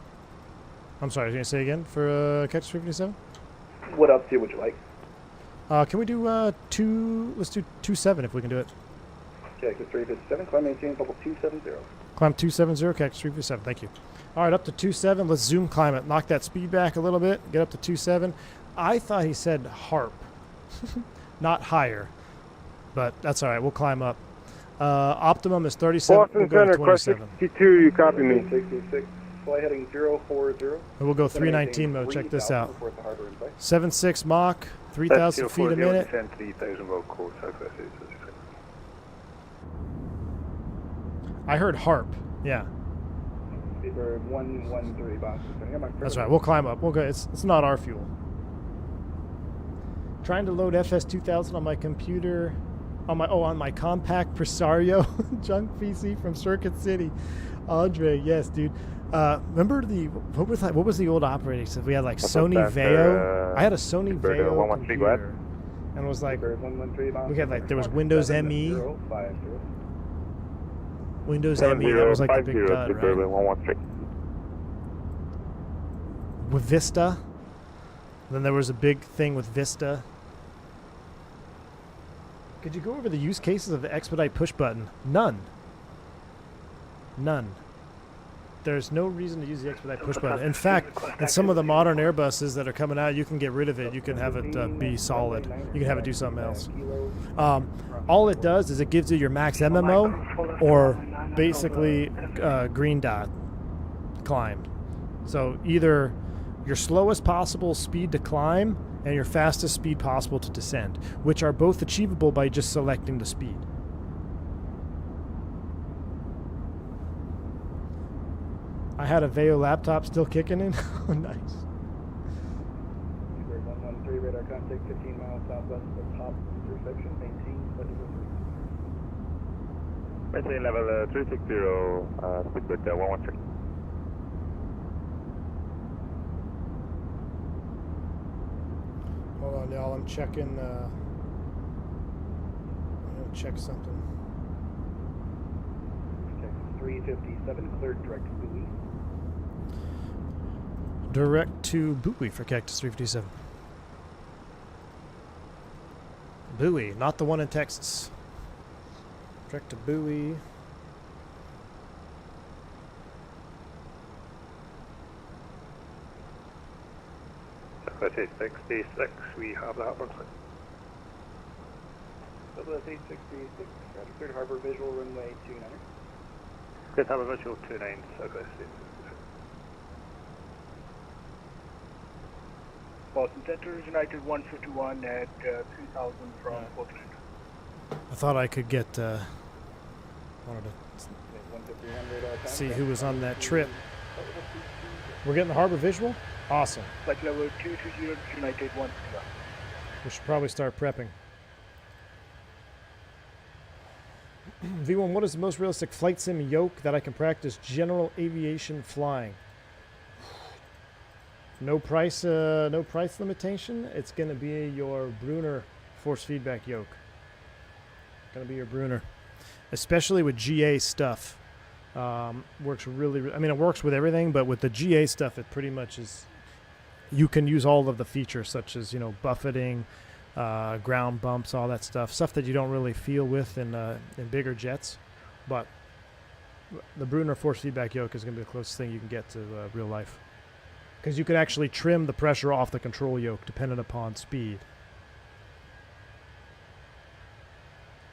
I'm sorry, can you say again for Cactus 357? What up to would you like? Can we do let's do 27 if we can do it. Cactus 357, climb maintain level 270. Climb 270, Cactus 357, thank you. All right, up to 27, let's zoom climb it. Knock that speed back a little bit, get up to 27. I thought he said HARP, not higher, but that's all right, we'll climb up. Optimum is 37, Boston we'll go Center, to 27. 62, you copy me. 66, flight heading 040. And we'll go 319 mode, check this out. 76 Mach, 3,000 feet a minute. 3,000 roll course, southwest. I heard HARP, yeah. Speedbird 113 Boston Center. That's right, we'll climb up. We'll go. It's not our fuel. Trying to load FS2000 on my computer, on my compact Presario junk PC from Circuit City. Andre, yes, dude. Remember what was the old operating system? We had like Sony Vaio. I had a Sony Vaio computer, and it was like we had like there was Windows ME. Windows ME, that was like the big dud, right? With Vista. Then there was a big thing with Vista. Could you go over the use cases of the expedite push button? None. None. There's no reason to use the expedite push button. In fact, in some of the modern Airbuses that are coming out, you can get rid of it. You can have it be solid. You can have it do something else. All it does is it gives you your max MMO or basically green dot climb. So either your slowest possible speed to climb and your fastest speed possible to descend, which are both achievable by just selecting the speed. I had a Vaio laptop still kicking in. Oh, nice. 113 radar contact 15 miles southwest of top intersection. Maintain level 360, speedbird 113. Hold on, y'all. I'm checking. I'm gonna check something. 357 cleared direct to buoy. Direct to buoy for Cactus 357. Buoy, not the one in Texas. Direct to buoy. Southwest 866, we have that one. Southwest 866, cleared harbor visual runway 29. Good, have a visual 29, Southwest 866. Boston Center, United 151 at 3000 from Portland. I thought I could get. Wanted to see who was on that trip. We're getting the harbor visual. Awesome. Flight level 220, United 131. We should probably start prepping. V1, what is the most realistic flight sim yoke that I can practice general aviation flying? No price limitation. It's going to be your Brunner force feedback yoke. Going to be your Brunner, especially with GA stuff. Works really. I mean, it works with everything, but with the GA stuff, it pretty much is. You can use all of the features, such as buffeting, ground bumps, all that stuff that you don't really feel with in bigger jets. But the Brunner force feedback yoke is going to be the closest thing you can get to real life. Because you can actually trim the pressure off the control yoke dependent upon speed.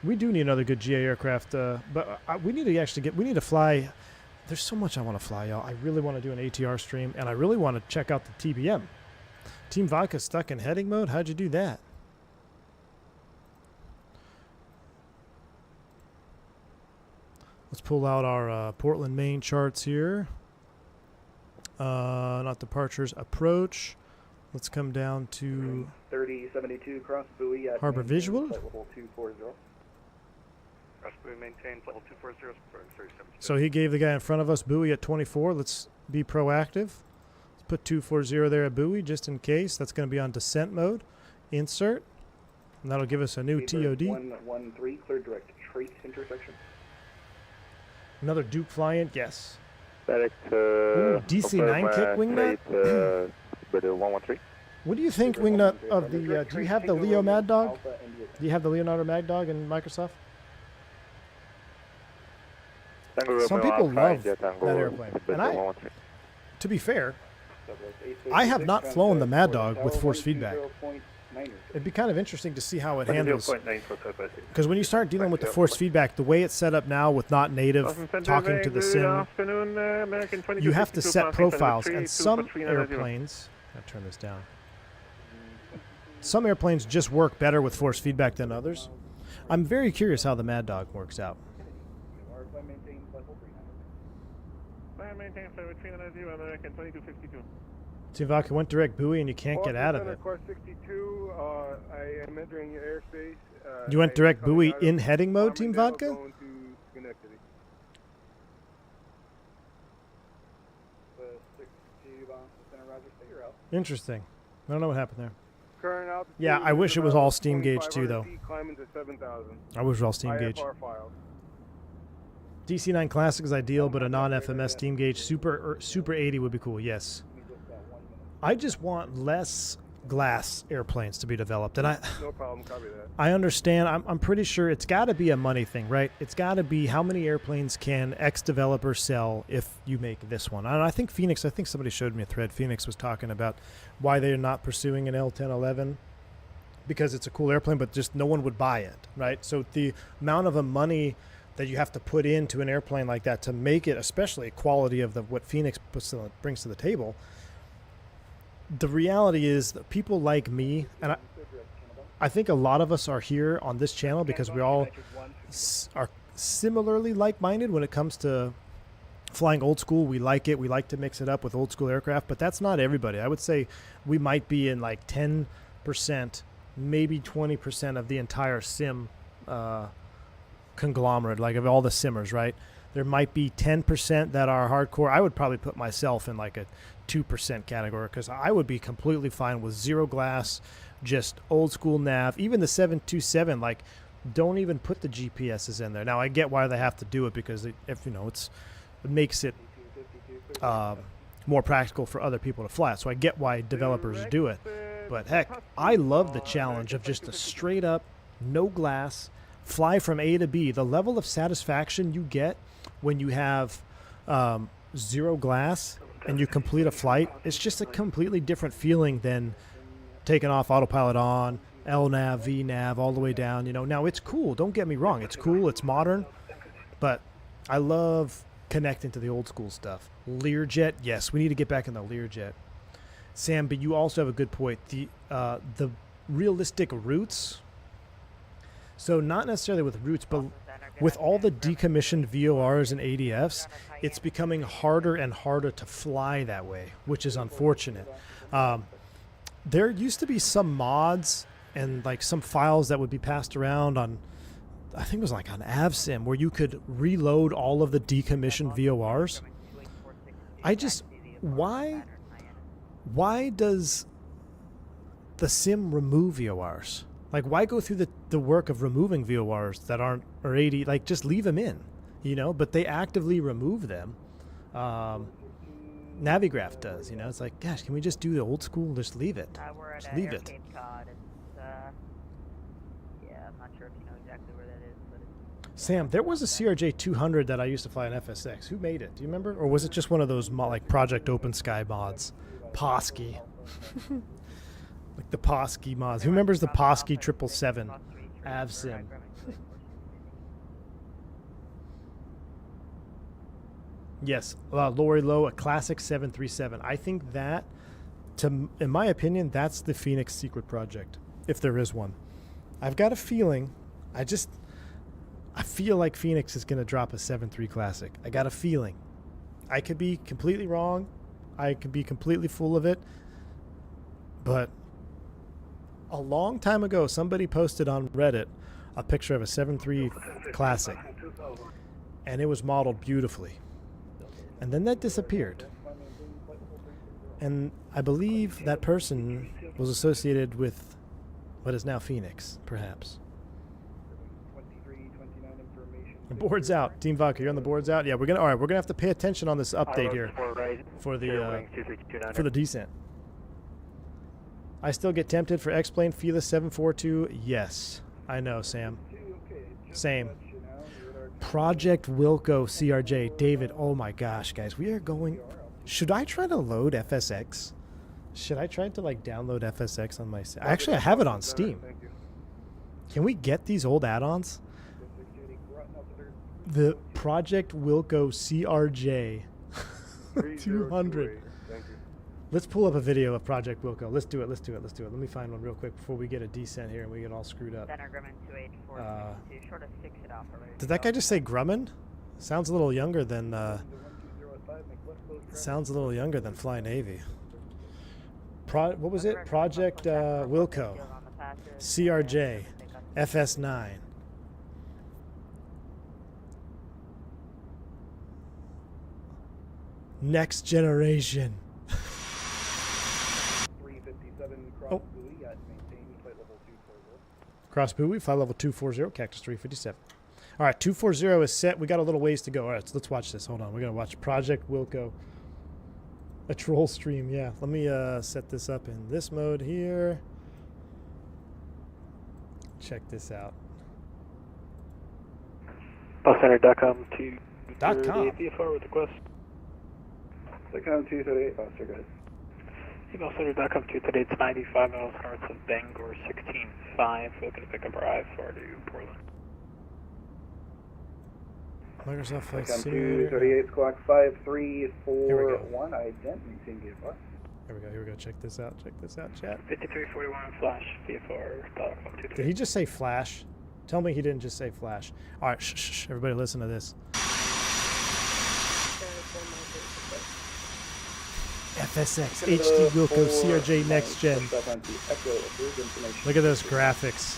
We do need another good GA aircraft, but we need to actually we need to fly. There's so much I want to fly, y'all. I really want to do an ATR stream, and I really want to check out the TBM. Team Vodka stuck in heading mode? How'd you do that? Let's pull out our Portland, Maine charts here. Not departures, approach. Let's come down to 3072 cross buoy at Harbor maintain Visual. flight level 240. Cross buoy maintained level 240, 3072. So he gave the guy in front of us buoy at 24. Let's be proactive. Let's put 240 there at buoy just in case. That's going to be on descent mode. Insert. And that'll give us a new TOD. 113 clear direct trace intersection. Another Duke flying. Yes. Direct, DC-9 kick wingnut? But 113. What do you think, wingnut, of the... do you have the Leo Mad Dog? Do you have the Leonardo Mad Dog in Microsoft? Some people love that airplane. And to be fair, I have not flown the Mad Dog with force feedback. It'd be kind of interesting to see how it handles. Because when you start dealing with the force feedback, the way it's set up now with not native talking to the sim, you have to set profiles. And some airplanes, I'll turn this down. Some airplanes just work better with force feedback than others. I'm very curious how the Mad Dog works out. Team Vodka went direct buoy and you can't get out of it. Course 62, I am entering your airspace. You went direct buoy in heading mode, Team Vodka? Interesting. I don't know what happened there. Yeah, I wish it was all steam gauge too, though. I wish it was all steam gauge. DC-9 Classic is ideal, but a non-FMS steam gauge Super 80 would be cool, yes. I just want less glass airplanes to be developed. And no problem, copy that. I understand. I'm pretty sure it's got to be a money thing, right? It's got to be how many airplanes can X developer sell if you make this one. And I think Fenix, I think somebody showed me a thread. Fenix was talking about why they're not pursuing an L1011 because it's a cool airplane, but just no one would buy it, right? So the amount of money that you have to put into an airplane like that to make it, especially quality of what Fenix brings to the table. The reality is that people like me, and I think a lot of us are here on this channel because we all are similarly like-minded when it comes to flying old school. We like it. We like to mix it up with old school aircraft, but that's not everybody. I would say we might be in like 10%, maybe 20% of the entire sim conglomerate, like of all the simmers, right? There might be 10% that are hardcore. I would probably put myself in like a 2% category because I would be completely fine with zero glass, just old school nav. Even the 727, like, don't even put the GPSs in there. Now I get why they have to do it because it makes it more practical for other people to fly. So I get why developers do it. But heck, I love the challenge of just a straight up, no glass, fly from A to B. The level of satisfaction you get when you have zero glass and you complete a flight, it's just a completely different feeling than taking off autopilot on, LNAV, VNAV, all the way down. Now it's cool. Don't get me wrong. It's cool. It's modern. But I love connecting to the old school stuff. Learjet, yes, we need to get back in the Learjet. Sam, but you also have a good point. The realistic routes. So not necessarily with routes, but with all the decommissioned VORs and ADFs, it's becoming harder and harder to fly that way, which is unfortunate. There used to be some mods and like some files that would be passed around on I think it was like on AvSim, where you could reload all of the decommissioned VORs. I just, why does the sim remove VORs? Like, why go through the work of removing VORs that aren't, or 80, like, just leave them in, you know? But they actively remove them. Navigraph does, you know? It's like, gosh, can we just do the old school? Just leave it. We're at Just leave it. Cape Cod. It's, yeah, I'm not sure if you know exactly where that is, but it's... Sam, there was a CRJ 200 that I used to fly on FSX. Who made it? Do you remember? Or was it just one of those like Project Open Sky mods? Posky. Like the Posky mods. Who remembers the Posky 777 AvSim? Yes, Lori Lowe, a classic 737. I think that, in my opinion, that's the Fenix secret project, if there is one. I've got a feeling, I feel like Fenix is going to drop a 7.3 classic. I got a feeling. I could be completely wrong. I could be completely full of it. But a long time ago, somebody posted on Reddit a picture of a 7.3 classic. And it was modeled beautifully. And then that disappeared. And I believe that person was associated with what is now Fenix, perhaps. The board's out. Team Vodka, you're on the board's out. Yeah, we're gonna have to pay attention on this update here for the descent. I still get tempted for X-Plane Felis 742. Yes, I know, Sam. Same. Project Wilco CRJ. David, oh my gosh, guys, we are going... Should I try to load FSX? Should I try to, like, download FSX on my... Actually, I have it on Steam. Can we get these old add-ons? The Project Wilco CRJ 200. Let's pull up a video of Project Wilco. Let's do it. Let me find one real quick before we get a descent here and we get all screwed up. Did that guy just say Grumman? Sounds a little younger than Fly Navy. What was it? Project Wilco CRJ FS9. Next generation. Oh. Cross buoy, flight level 240, Cactus 357. All right, 240 is set. We got a little ways to go. All right, so let's watch this. Hold on. We're going to watch Project Wilco. A troll stream, yeah. Let me set this up in this mode here. Check this out. BusCenter.com to .com. VFR with request. SecCom 238, Buster, guys. BusCenter.com to today, it's 95 miles north of Bangor 16.5. Looking to pick up our I-4 to Portland. Microsoft Flight SecCom Simulator. 238, squawk 5341. I didn't maintain VFR. Here we go. Check this out, chat. 5341 flash, VFR. Did he just say flash? Tell me he didn't just say flash. All right, shh. Everybody listen to this. FSX HD Wilco CRJ Next Gen. Look at those graphics.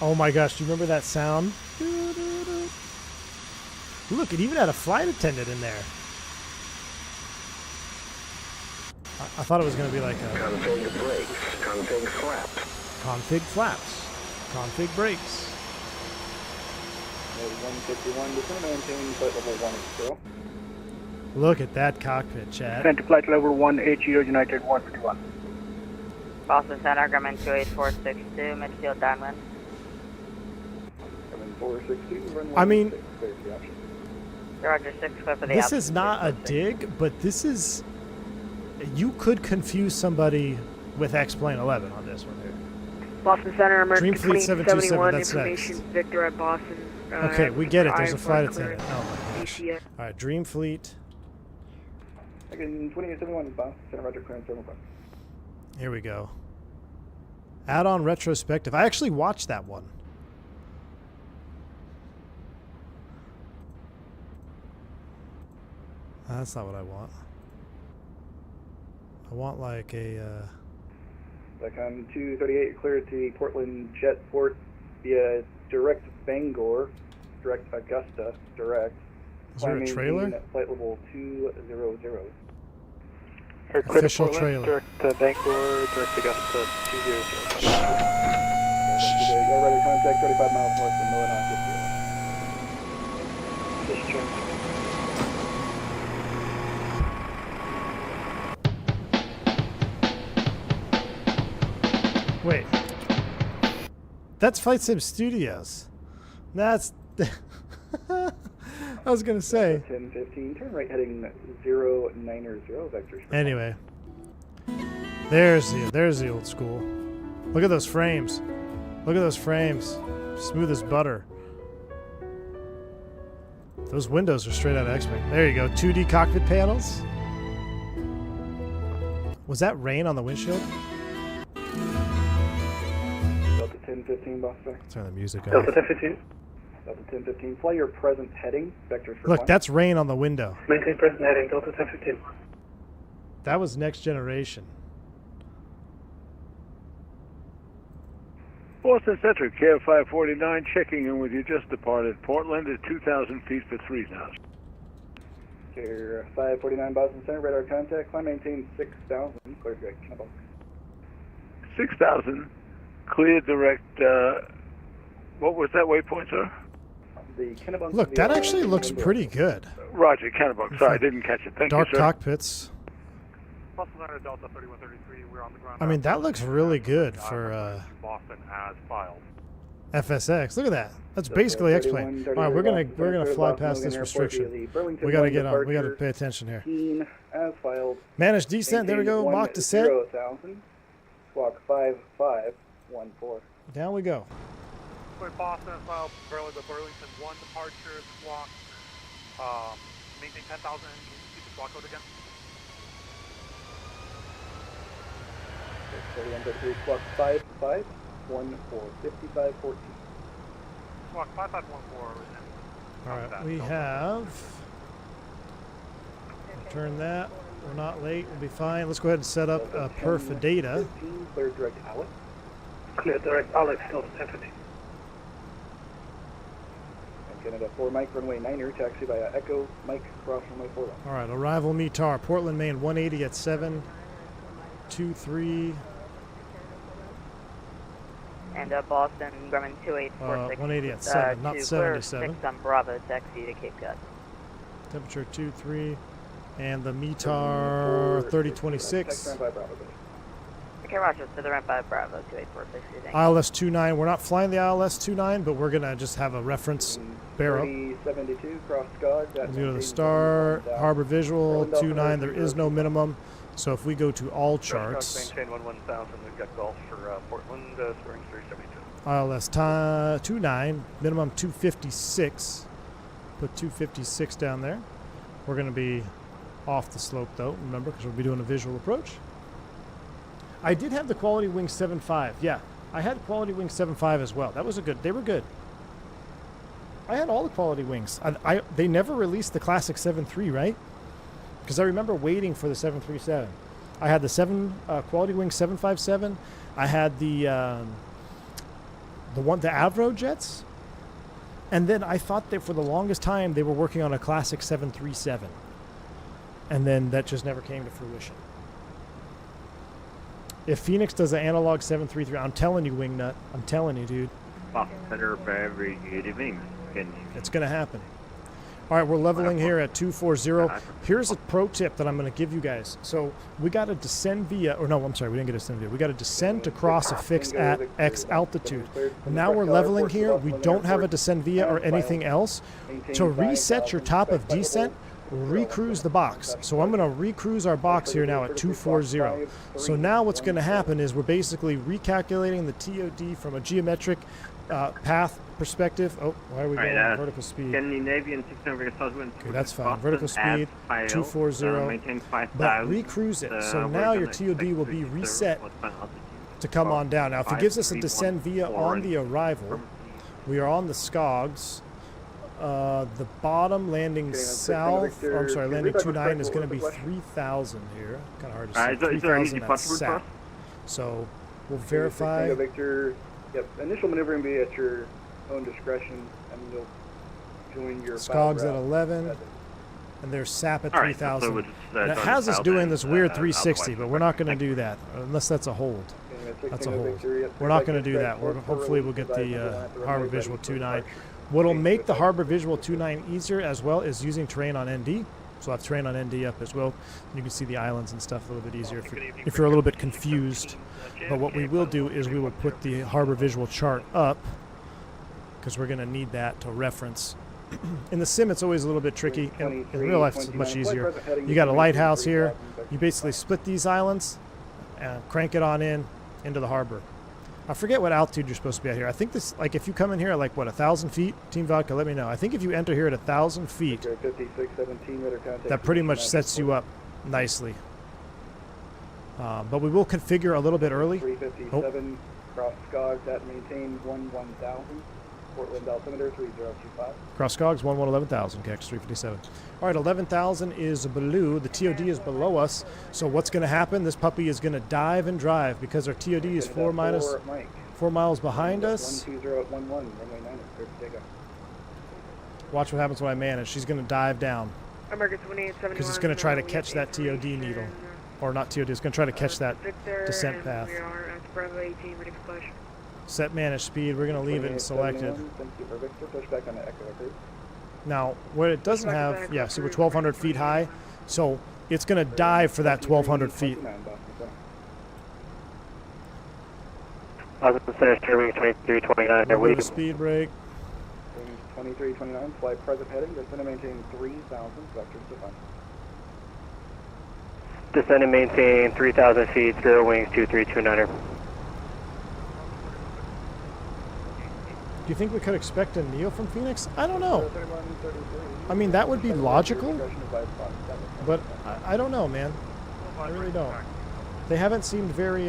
Oh my gosh, do you remember that sound? Look, it even had a flight attendant in there. I thought it was going to be like a... Config brakes, config flaps. Config flaps. Config brakes. 151, descend maintain flight level 180. Look at that cockpit, Chad. Descend to flight level 180, United 151. Boston Center, Grumman 28462, midfield downwind. Grumman 462, run I mean, 16, clear for the option. Roger 6, clear for the this option. is not a dig, but this is... You could confuse somebody with X-Plane 11 on this one here. Boston Center, American Dreamfleet 727, that's information, next. Victor at Boston. Okay, we get it. There's a flight clear. attendant. Oh my gosh. ACS. All right, Dreamfleet. Again, 2871, Boston Center, Roger, clearance 75. Here we go. Add-on retrospective. I actually watched that one. That's not what I want. I want like a. Icon 238, clear to the Portland Jetport via direct Bangor, direct Augusta, direct. Is there a trailer? Flight level 200. Official trailer. Direct to Bangor, direct Augusta 200. Go radar contact 35 miles north of Millinocket. Discharge. Wait. That's Flight Sim Studios. That's. I was gonna say. 1015, turn right heading 090 vectors. Anyway, there's the old school. Look at those frames. Look at those frames. Smooth as butter. Those windows are straight out of X-Wing. There you go. 2D cockpit panels. Was that rain on the windshield? Delta 1015, boss back. Turn the music on. Delta 1015. Delta 1015, fly your present heading, vectors for Look, climb. that's rain on the window. Maintain present heading, Delta 1015. That was Next Generation. Boston Centric, KF 549, checking in with you. Just departed Portland at 2,000 feet for 3,000. Care 549, Boston Center, radar contact, climb maintain 6,000, clear direct Kennebunk. 6,000, clear direct, what was that waypoint, sir? The Kennebunk. Look, that actually looks pretty good. Roger, Kennebunk. Sorry, I didn't catch it. Thank Dark you, sir. cockpits. Delta 3133, we're on the ground. I mean, that looks really good for Boston as filed. FSX. Look at that. That's basically X-plane. All right, we're gonna fly past this restriction. We gotta get on. We gotta pay attention here. As filed. Managed descent. There we go. Mock descent. 0,000. Squawk 5514. Down we go. Wait, Boston as filed. Burlington 1 departure. Squawk. Maintain 10,000. Can you keep the squawk code again? 3133, squawk 5514. 5514. Squawk 5514. All right, we have. Turn that. We're not late. We'll be fine. Let's go ahead and set up perf data. 15, clear direct Alex. Clear direct Alex, Delta 1015. And Canada 4 Mike, runway 9er, taxi via Echo, Mike, cross runway 4 All right, arrival METAR, Portland, Maine, 180 at 723. And Boston, Grumman 2846. 180 at 7, not 77. 6 on Bravo, taxi to Cape Cod. Temperature 23. And the METAR 3026. Okay, Roger, to the ramp by Bravo 2846. ILS 29. We're not flying the ILS 29, but we're going to just have a reference barrel. 3072, cross Scott. Let's go to the star, harbor visual, 29. There is no minimum. So if we go to all charts, Maintain 11,000. We've got golf for Portland, scoring 372. ILS 29, minimum 256. Put 256 down there. We're going to be off the slope though, remember, because we'll be doing a visual approach. I did have the Quality Wing 7.5. Yeah, I had Quality Wing 7.5 as well. That was a good. They were good. I had all the Quality Wings. They never released the classic 7.3, right? Because I remember waiting for the 737. I had the Quality Wing 757. I had the Avro jets, and then I thought that for the longest time they were working on a classic 737, and then that just never came to fruition. If Fenix does an analog 733, I'm telling you, Wingnut, I'm telling you, dude. Center for every evening. It's going to happen. All right, we're leveling here at 240. Here's a pro tip that I'm going to give you guys. So we got to descend via, or no, I'm sorry, we didn't get to descend via. We got to descend to cross a fix at X altitude. Now we're leveling here. We don't have a descend via or anything else. To reset your top of descent, recruise the box. So I'm going to recruise our box here now at 240. So now what's going to happen is we're basically recalculating the TOD from a geometric path perspective. Oh, why are we going vertical speed? Scandinavian 600 southwind. Okay, that's fine. Vertical speed 240. But recruise it. So now your TOD will be reset to come on down. Now, if it gives us a descend via on the arrival, we are on the SCOGs. The bottom landing Okay, south, Victor, I'm sorry, can landing we 29 is back going to be forward, 3,000 here. Kind of hard to Is say. there any 3,000 at departure route for south. us? So we'll Tango verify. Victor, yep, initial maneuvering will be at your own discretion, and you'll join your Scogs pilot at route 11, at and there's SAP at All right, 3,000. so we'll just, And it join has the us south doing end, this weird out 360, the but west. we're not going to do that unless that's a hold. the That's a Tango hold. Victor, yep, We're not like going to do expect, that. We're, full hopefully we'll forward, get provide the number one at the Harbor runway, Visual ready for 29. departure. What'll Change make to the the Harbor Visual 29 easier as well is using terrain on ND. So I'll have terrain on ND up as well. You can see the islands and stuff a little bit easier if you're a little bit confused. But what we will do is we will put the Harbor Visual chart up because we're going to need that to reference. In the sim, it's always a little bit tricky. In real life, it's much easier. You got a lighthouse here. You basically split these islands and crank it on into the harbor. I forget what altitude you're supposed to be at here. I think this, like, if you come in here at like what 1,000 feet, Team Vodka, let me know. I think if you enter here at 1,000 feet, 5617 radar contact. that pretty much sets you up nicely. But we will configure a little bit early. 357 cross Scogs at maintain 1000. Portland altimeter 3025. Cross Cogs, 11,000, KX 357. All right, 11,000 is below. The TOD is below us. So what's going to happen? This puppy is going to dive and drive because our TOD is 4 miles behind us. 12011, runway 9, clear for takeoff. Watch what happens when I man it. She's going to dive down American 2871. because it's going to try to catch that TOD needle. Or not TOD, it's going to try to catch that descent path. We are at Bravo 18, ready for push. Set manage speed. We're going to leave it selected. Thank you for Victor. Pushback on the Echo Record. Now, what it doesn't have, yeah, see, we're 1,200 feet high, so it's going to dive for that 1,200 feet. Boston Center, steering 2329. We'll move a speed brake. 2329, fly present heading. Descend and maintain 3000, vectors defined. Descend and maintain 3,000 feet, 0 wings 2329er. Do you think we could expect a Neo from Phoenix? I don't know. I mean, that would be logical, but I don't know, man. I really don't. They haven't seemed very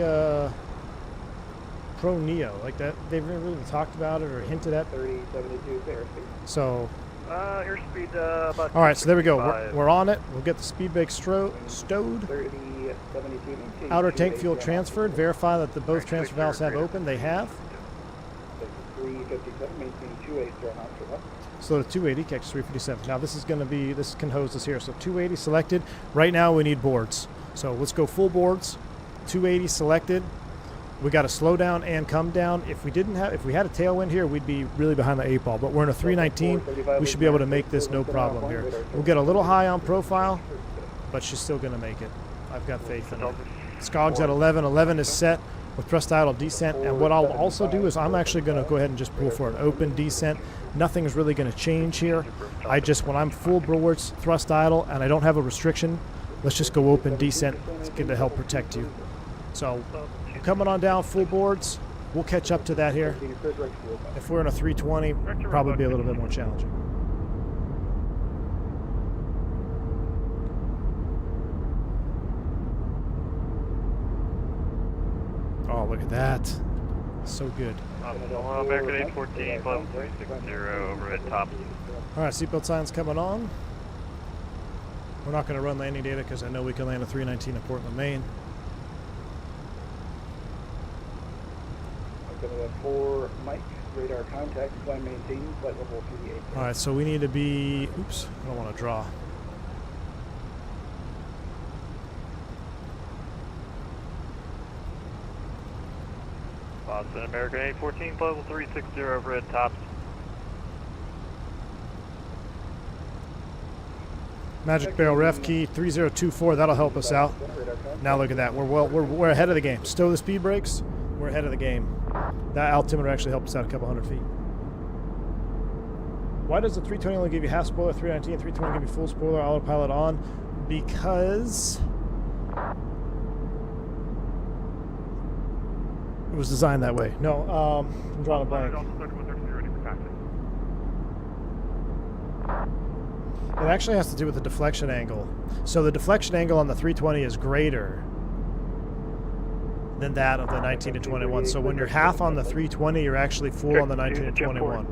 pro Neo like that. They've never really talked about it or hinted at. 3072 airspeed. So. Airspeed about. All right, so there we go. We're on it. We'll get the speed brake stowed. 3072. Outer tank fuel transferred. Verify that both transfer valves have open. They have. 357, maintain 280 knots for left. So the 280 catches 357. Now this is going to be, this can hose us here. So 280 selected. Right now we need boards. So let's go full boards. 280 selected. We got to slow down and come down. If we had a tailwind here, we'd be really behind the 8 ball. But we're in a 319. We should be able to make this no problem here. We'll get a little high on profile, but she's still going to make it. I've got faith in her. Scogs at 11. 11 is set with thrust idle descent, and what I'll also do is I'm actually going to go ahead and just pull for an open descent. Nothing's really going to change here. When I'm full boards, thrust idle, and I don't have a restriction, let's just go open descent. It's going to help protect you. So coming on down full boards, we'll catch up to that here. If we're in a 320, probably be a little bit more challenging. Oh, look at that. So good. American 814, Club 360 over at top. All right, seatbelt signs coming on. We're not going to run landing data because I know we can land a 319 in Portland, Maine. I'm going to have 4 Mike, radar contact, fly maintain, flight level 38. All right, so we need to be, oops, I don't want to draw. Boston American 814, level 360 over at tops. Magic barrel ref key 3024. That'll help us out. Now look at that. We're ahead of the game. Stow the speed brakes. We're ahead of the game. That altimeter actually helped us out a couple hundred feet. Why does the 320 only give you half spoiler, 319 and 320 give you full spoiler, autopilot on? Because it was designed that way. No, I'm drawing a blank. It actually has to do with the deflection angle. So the deflection angle on the 320 is greater than that of the 19 to 21. So when you're half on the 320, you're actually full on the 19 to 21.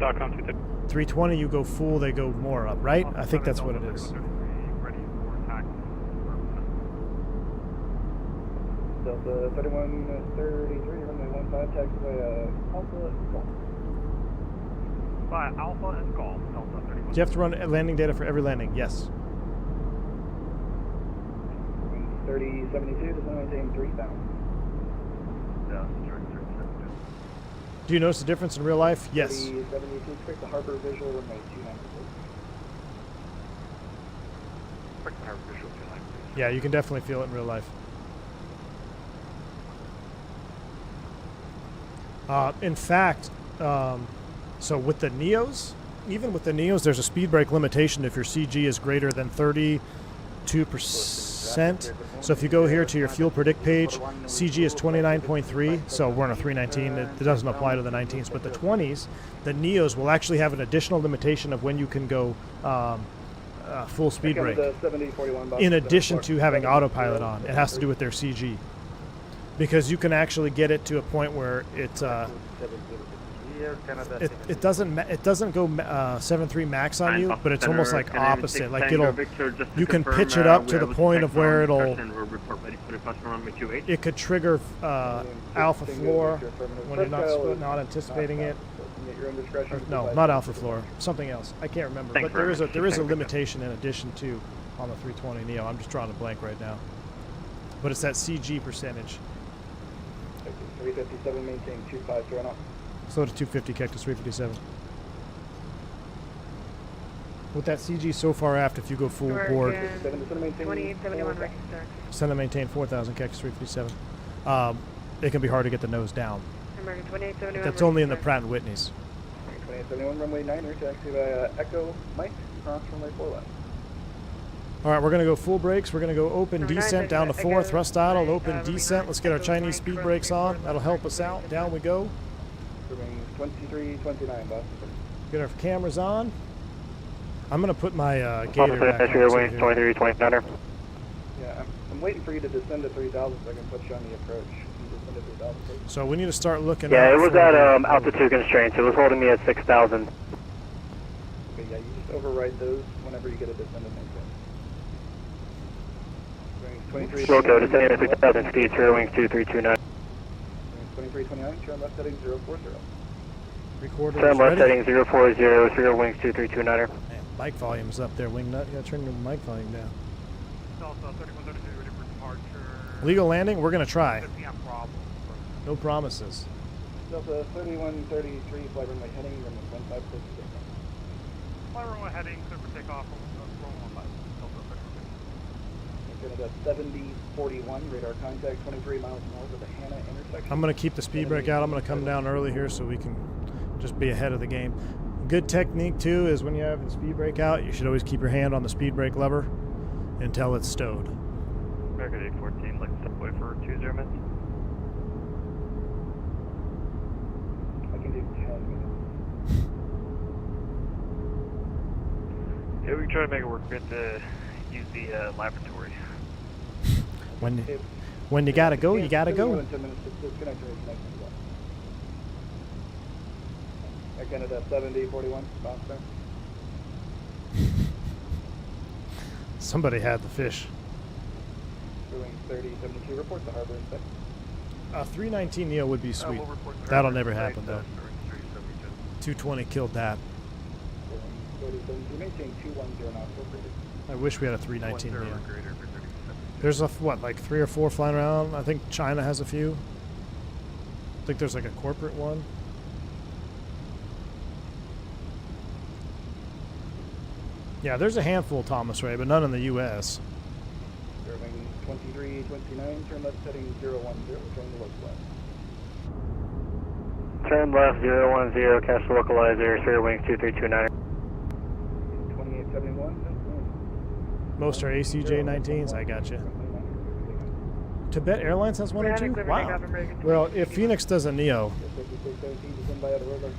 320, you go full, they go more up, right? I think that's what it is. Ready for taxi. Delta 3133, runway 15, taxi by Alpha Golf. By Alpha and Golf, Delta 31. Do you have to run landing data for every landing? Yes. 3072, just maintain 3000. Yeah, sure. Do you notice the difference in real life? Yes. 3072, expect the harbor visual, runway 29. Expect our visual to like this. Yeah, you can definitely feel it in real life. In fact, so with the Neos, even with the Neos, there's a speed brake limitation if your CG is greater than 32%. So if you go here to your fuel predict page, CG is 29.3, so we're on a 319. It doesn't apply to the 19s, but the 20s, the Neos will actually have an additional limitation of when you can go full speed brake. In addition to having autopilot on, it has to do with their CG. Because you can actually get it to a point where it doesn't go 7.3 max on you, but it's almost like opposite. Like you can pitch it up to the point of where it could trigger alpha floor when you're not anticipating it. Or, no, not alpha floor, something else. I can't remember, but there is a limitation in addition to on the 320 Neo. I'm just drawing a blank right now, but it's that CG percentage. 357, maintain 25, turn off. Slow to 250, Cactus 357. With that CG so far aft, if you go full board, 2871, ready to start. send and maintain 4000, Cactus 357. It can be hard to get the nose down. American 2871. That's only in the Pratt & Whitneys. 2871, runway 9er, taxi by Echo Mike, cross runway 4 left. All right, we're going to go full brakes. We're going to go open descent down to 4, thrust idle, open descent. Let's get our Chinese speed brakes on. That'll help us out. Down we go. 2329, Boston. Get our cameras on. I'm going to put my gator back on. Here, wings 2329er. Yeah, I'm waiting for you to descend to 3000 so I can put you on the approach. You descend to 3000, please. So we need to start looking Yeah, out it was for at the- altitude constraints. It was holding me at 6,000. Okay, yeah, you just override those whenever you get a descend and maintain. Loco, descending at 6,000 feet, rear wings 2329. 2329, turn left heading 040. Recorders Turn left ready. heading 040, rear wings 2329er. Man, mic volume's up there, wingnut. You gotta turn your mic volume down. Delta 3132, ready for departure. Legal landing, we're gonna try. 50 on Bravo. No promises. Delta 3133, fly runway heading, runway 15. Fly runway heading, clear for takeoff, runway 15. Delta 3132. Canada 7041, radar contact 23 miles north of the Hannah intersection. I'm gonna keep the speed brake out. I'm gonna come down early here so we can just be ahead of the game. Good technique too is when you have the speed brake out, you should always keep your hand on the speed brake lever until it's stowed. American 814, like step away for 20 minutes. I can do 10 minutes. Yeah, we can try to make it work. We have to use the laboratory. When you gotta go, you gotta go. 10 minutes, disconnect or reconnect. Air Canada 7041, bounce there. Somebody had the fish. Wings 3072, report the harbor inspect. 319 Neo would be sweet. We'll report to That'll harbor never inspect, happen though. 372. 220 killed that. 3072, maintain 210 knots, feel free to. I wish we had a 319 10 Neo. or greater for 37. There's what, like 3 or 4 flying around? I think China has a few. I think there's like a corporate one. Yeah, there's a handful, Thomas Ray, but none in the U.S. Wing 2329, turn left heading 010, turn the local left. Turn left 010, catch the localizer, rear wings 2329er. 2871, Most are ACJ-19s. I got you. Tibet Airlines has one or two? Wow. Well, if Phoenix does a Neo,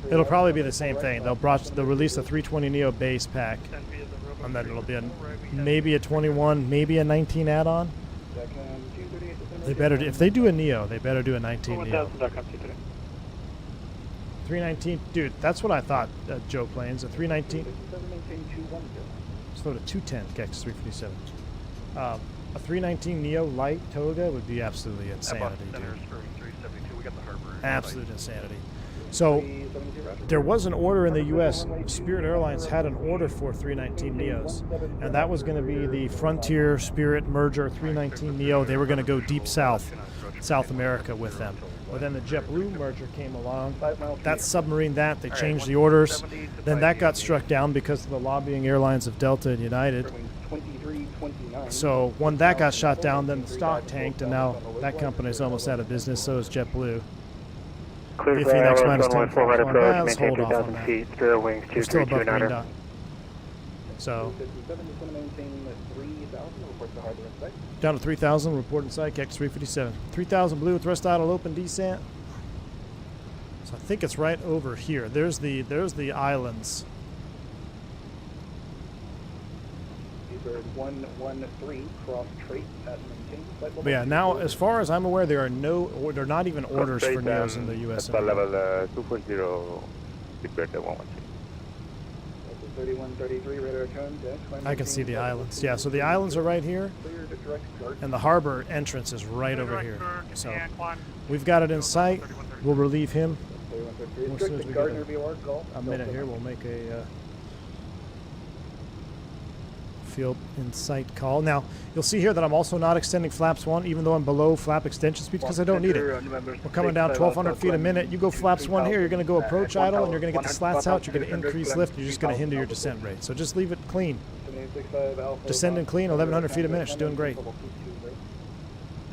it'll probably be the same thing. They'll release a 320 Neo base pack, and then it'll be maybe a 21, maybe a 19 add-on. They better, if they do a Neo, they better do a 19 Neo. 319, dude, that's what I thought, Joe Planes. A 319. 57, maintain 210. Let's throw to 210, Cactus 357. A 319 Neo Light Toga would be absolutely insanity, dude. Center screwing 372. We got the harbor. Absolute insanity. So, 370, Roger. there was an order in the U.S. Spirit Airlines had an order for 319 Neos, and that was going to be the Frontier Spirit merger 319 Neo. They were going to go deep south, South America with them. But then the JetBlue merger came along. That submarine they changed the orders. Then that got struck down because of the lobbying airlines of Delta and United. 2329. So when that got shot down, then the stock tanked, and now that company's almost out of business. So is JetBlue. Clear If for Phoenix Airline minus 10 runway 4 right Fox approach, one, let's maintain hold off on 3,000 that. feet, Spirit wings We're still above 2329er. green dot. So 57 is going to maintain 3000. Report to harbor inspect. down to 3,000. Report inside. Cactus 357. 3,000 blue. Thrust idle. Open descent. So I think it's right over here. There's the islands. These are 113 cross trait at maintain. But yeah, now as far as I'm aware, there are they're not even orders for Neos in the U.S. anymore. level 240, prepare the 116. 3133 radar cone. I can see the islands. Yeah, so the islands are right here, Clear to direct guard. and the harbor entrance is right over here. So we've got it in sight. We'll relieve him. 3133. As soon as Direct we to get Gardner VOR Gulf. a minute here. We'll make a field in sight call. Now, you'll see here that I'm also not extending flaps 1, even though I'm below flap extension speeds, because I don't need it. We're coming down 1,200 feet a minute. You go flaps 1 here, you're going to go approach idle, and you're going to get the slats out. You're going to increase lift. You're just going to hinder your descent rate. So just leave it clean. Descending clean, 1,100 feet a minute. She's doing great.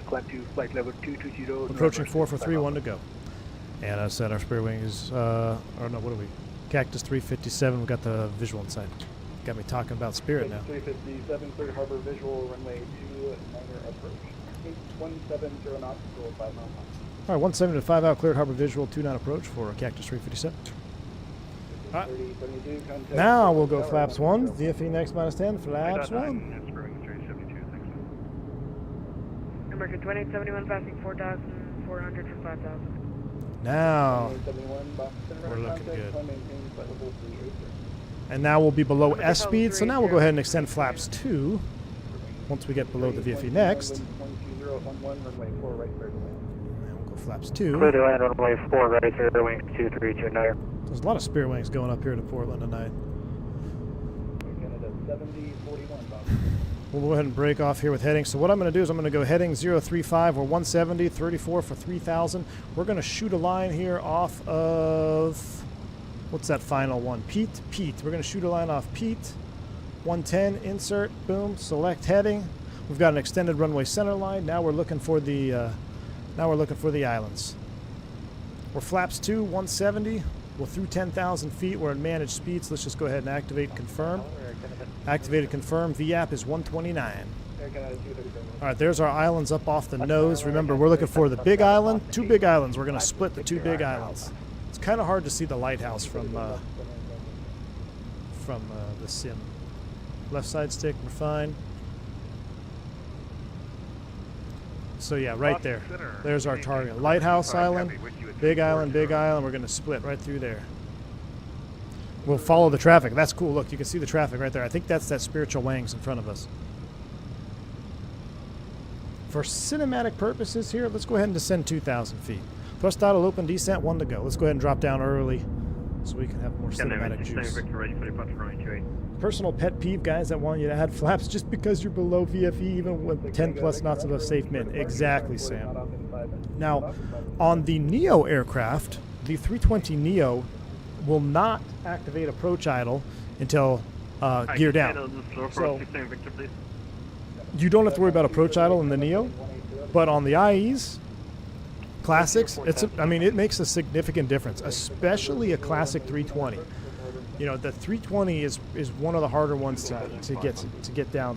Climb to flight level 220. Approaching 4 for 3, 1 to go. And I said our spare wing is, or no, what are we? Cactus 357. We got the visual inside. Got me talking about Spirit now. 357 clear harbor visual runway 29er approach. 170 knots, go 5 miles. All right, 170 to 5 out, cleared harbor visual, 29 approach for Cactus 357. All right. 3072 contact. Now we'll go flaps 1, VFE next minus 10, flaps 1. American 2871 passing 4,400 for 5,000. Now 2871 Boston Center we're looking contact, good. climb maintain flight level 380. And now we'll be below S speed, so now we'll go ahead and extend flaps 2 once we get below the VFE next. 12011 runway 4 right clear to land. And we'll go flaps 2. Clear to land runway 4 right, Spirit wings 2329er. There's a lot of Spirit wings going up here to Portland tonight. Canada 7041 Boston. We'll go ahead and break off here with heading. So what I'm going to do is I'm going to go heading 035 or 170, 34 for 3,000. We're going to shoot a line here off of, what's that final one? Pete. We're going to shoot a line off Pete. 110, insert, boom, select heading. We've got an extended runway center line. Now we're looking for the islands. We're flaps 2, 170. We're through 10,000 feet. We're in managed speeds. Let's just go ahead and activate and confirm. Activated confirm. VAP is 129. All right, there's our islands up off the nose. Remember, we're looking for the big island. 2 big islands. We're going to split the 2 big islands. It's kind of hard to see the lighthouse from the sim. Left side stick, we're fine. So yeah, right there. There's our target. Lighthouse Island, big island, big island. We're going to split right through there. We'll follow the traffic. That's cool. Look, you can see the traffic right there. I think that's that spiritual wangs in front of us. For cinematic purposes here, let's go ahead and descend 2,000 feet. Thrust idle, open descent, 1 to go. Let's go ahead and drop down early so we can have more cinematic juice. Personal pet peeve, guys that want you to add flaps just because you're below VFE, even with 10 plus knots above safe min. Exactly, Sam. Now, on the Neo aircraft, the 320 Neo will not activate approach idle until gear down. So you don't have to worry about approach idle in the Neo, but on the IEs, classics, it makes a significant difference, especially a classic 320. You know, the 320 is one of the harder ones to get down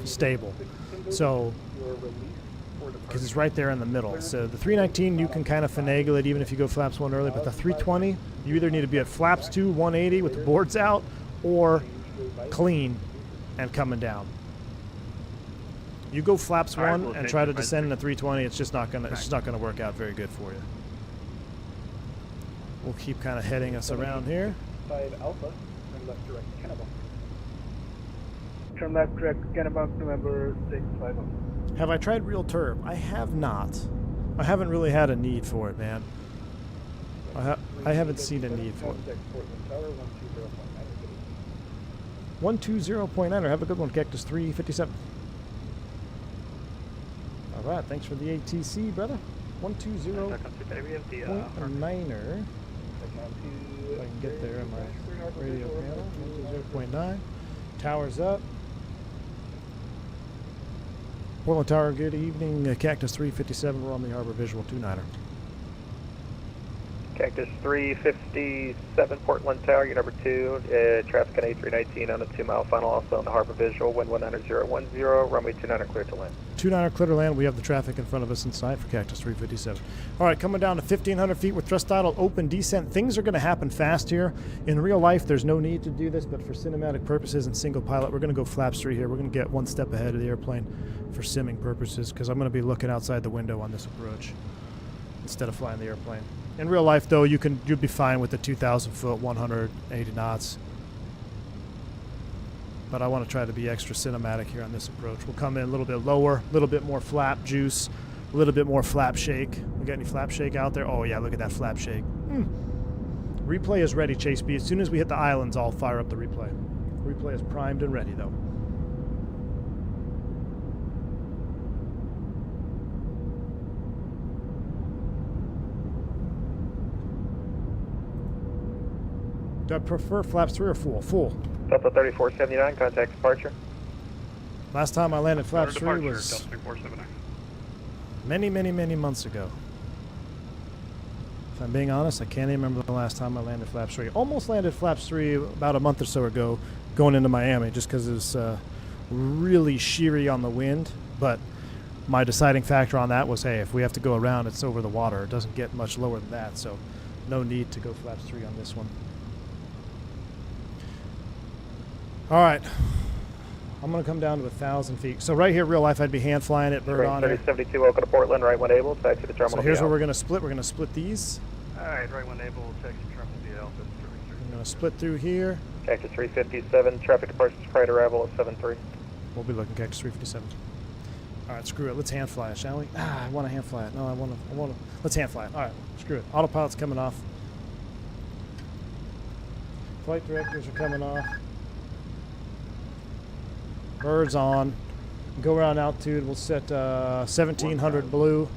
stable. So, because it's right there in the middle. So the 319 you can kind of finagle it even if you go flaps 1 early, but the 320 you either need to be at flaps 2, 180 with the boards out, or clean and coming down. You go flaps 1 and try to descend in a 320, it's just not gonna work out very good for you. We'll keep kind of heading us around here. 5 Alpha, turn left direct Kennebunk. Turn left direct, Kennebunk, November 650. Have I tried real turb? I have not. I haven't really had a need for it, man. I haven't seen a need for it. Contact Portland Tower, 120.9. 120.9. Have a good one, Cactus 357. All right, thanks for the ATC, brother. 120.9er. If I can get there on my radio panel. 120.9. Tower's up. Portland Tower, good evening. Cactus 357, we're on the Harbor Visual 29er. Cactus 357, Portland Tower, you're number 2. Traffic on A319 on a 2-mile final, also on the Harbor Visual, wind 19010, runway 29er clear to land. 29er clear to land, we have the traffic in front of us inside for Cactus 357. All right, coming down to 1,500 feet with thrust throttle, open descent. Things are going to happen fast here. In real life, there's no need to do this, but for cinematic purposes and single pilot, we're going to go flaps 3 here. We're going to get one step ahead of the airplane for simming purposes, because I'm going to be looking outside the window on this approach instead of flying the airplane. In real life, though, you'll be fine with the 2,000 foot, 180 knots. But I want to try to be extra cinematic here on this approach. We'll come in a little bit lower, a little bit more flap juice, a little bit more flap shake. We got any flap shake out there? Oh yeah, look at that flap shake. Replay is ready, Chase B. As soon as we hit the islands, I'll fire up the replay. Replay is primed and ready, though. Do I prefer flaps 3 or full? Full. Delta 3479, contact departure. Last time I landed flaps 3 was many, many, many months ago. If I'm being honest, I can't even remember the last time I landed flaps 3. Almost landed flaps 3 about a month or so ago going into Miami just because it was really sheery on the wind. But my deciding factor on that was, hey, if we have to go around, it's over the water. It doesn't get much lower than that, so no need to go flaps 3 on this one. All right, I'm gonna come down to 1,000 feet. So right here, real life, I'd be hand flying it, bird on it. 3072, welcome to Portland, right when able, back to the terminal. So here's where we're gonna split. We're gonna split these. All right, right when able, check the terminal DL. We're gonna split through here. Cactus 357, traffic departures prior to arrival at 73. We'll be looking Cactus 357. All right, screw it. Let's hand fly it, shall we? I want to hand fly it. No, I want to. Let's hand fly it. All right, screw it. Autopilot's coming off. Flight directors are coming off. Birds on. Go around altitude. We'll set 1,700 blue.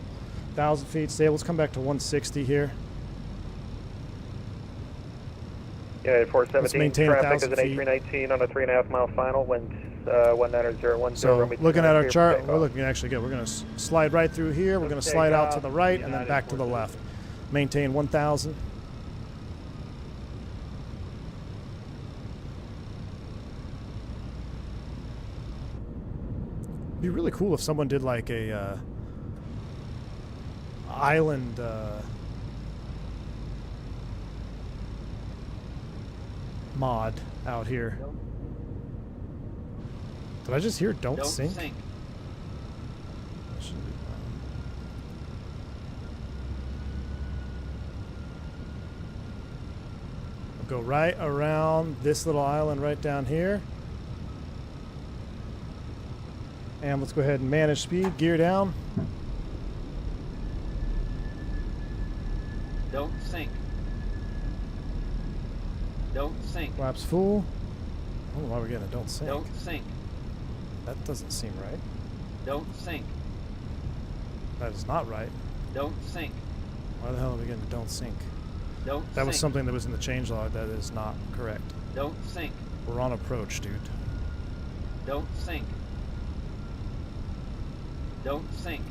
1,000 feet stable. Let's come back to 160 here. United 417, traffic is an feet. A319 on a 3.5 mile final, wind 19010. So looking at our chart, we're looking actually good. We're going to slide right through here. We're going to slide out to the right and then back to the left. Maintain 1,000. Be really cool if someone did like a island mod out here. Did I just hear don't sink? I'll go right around this little island right down here. And let's go ahead and manage speed, gear down. Don't sink. Don't sink. Flaps full. I don't know why we're getting a don't sink. Don't sink. That doesn't seem right. Don't sink. That is not right. Don't sink. Why the hell are we getting a don't sink? Don't That sink. was something that was in the changelog that is not correct. Don't sink. We're on approach, dude. Don't sink. Don't sink.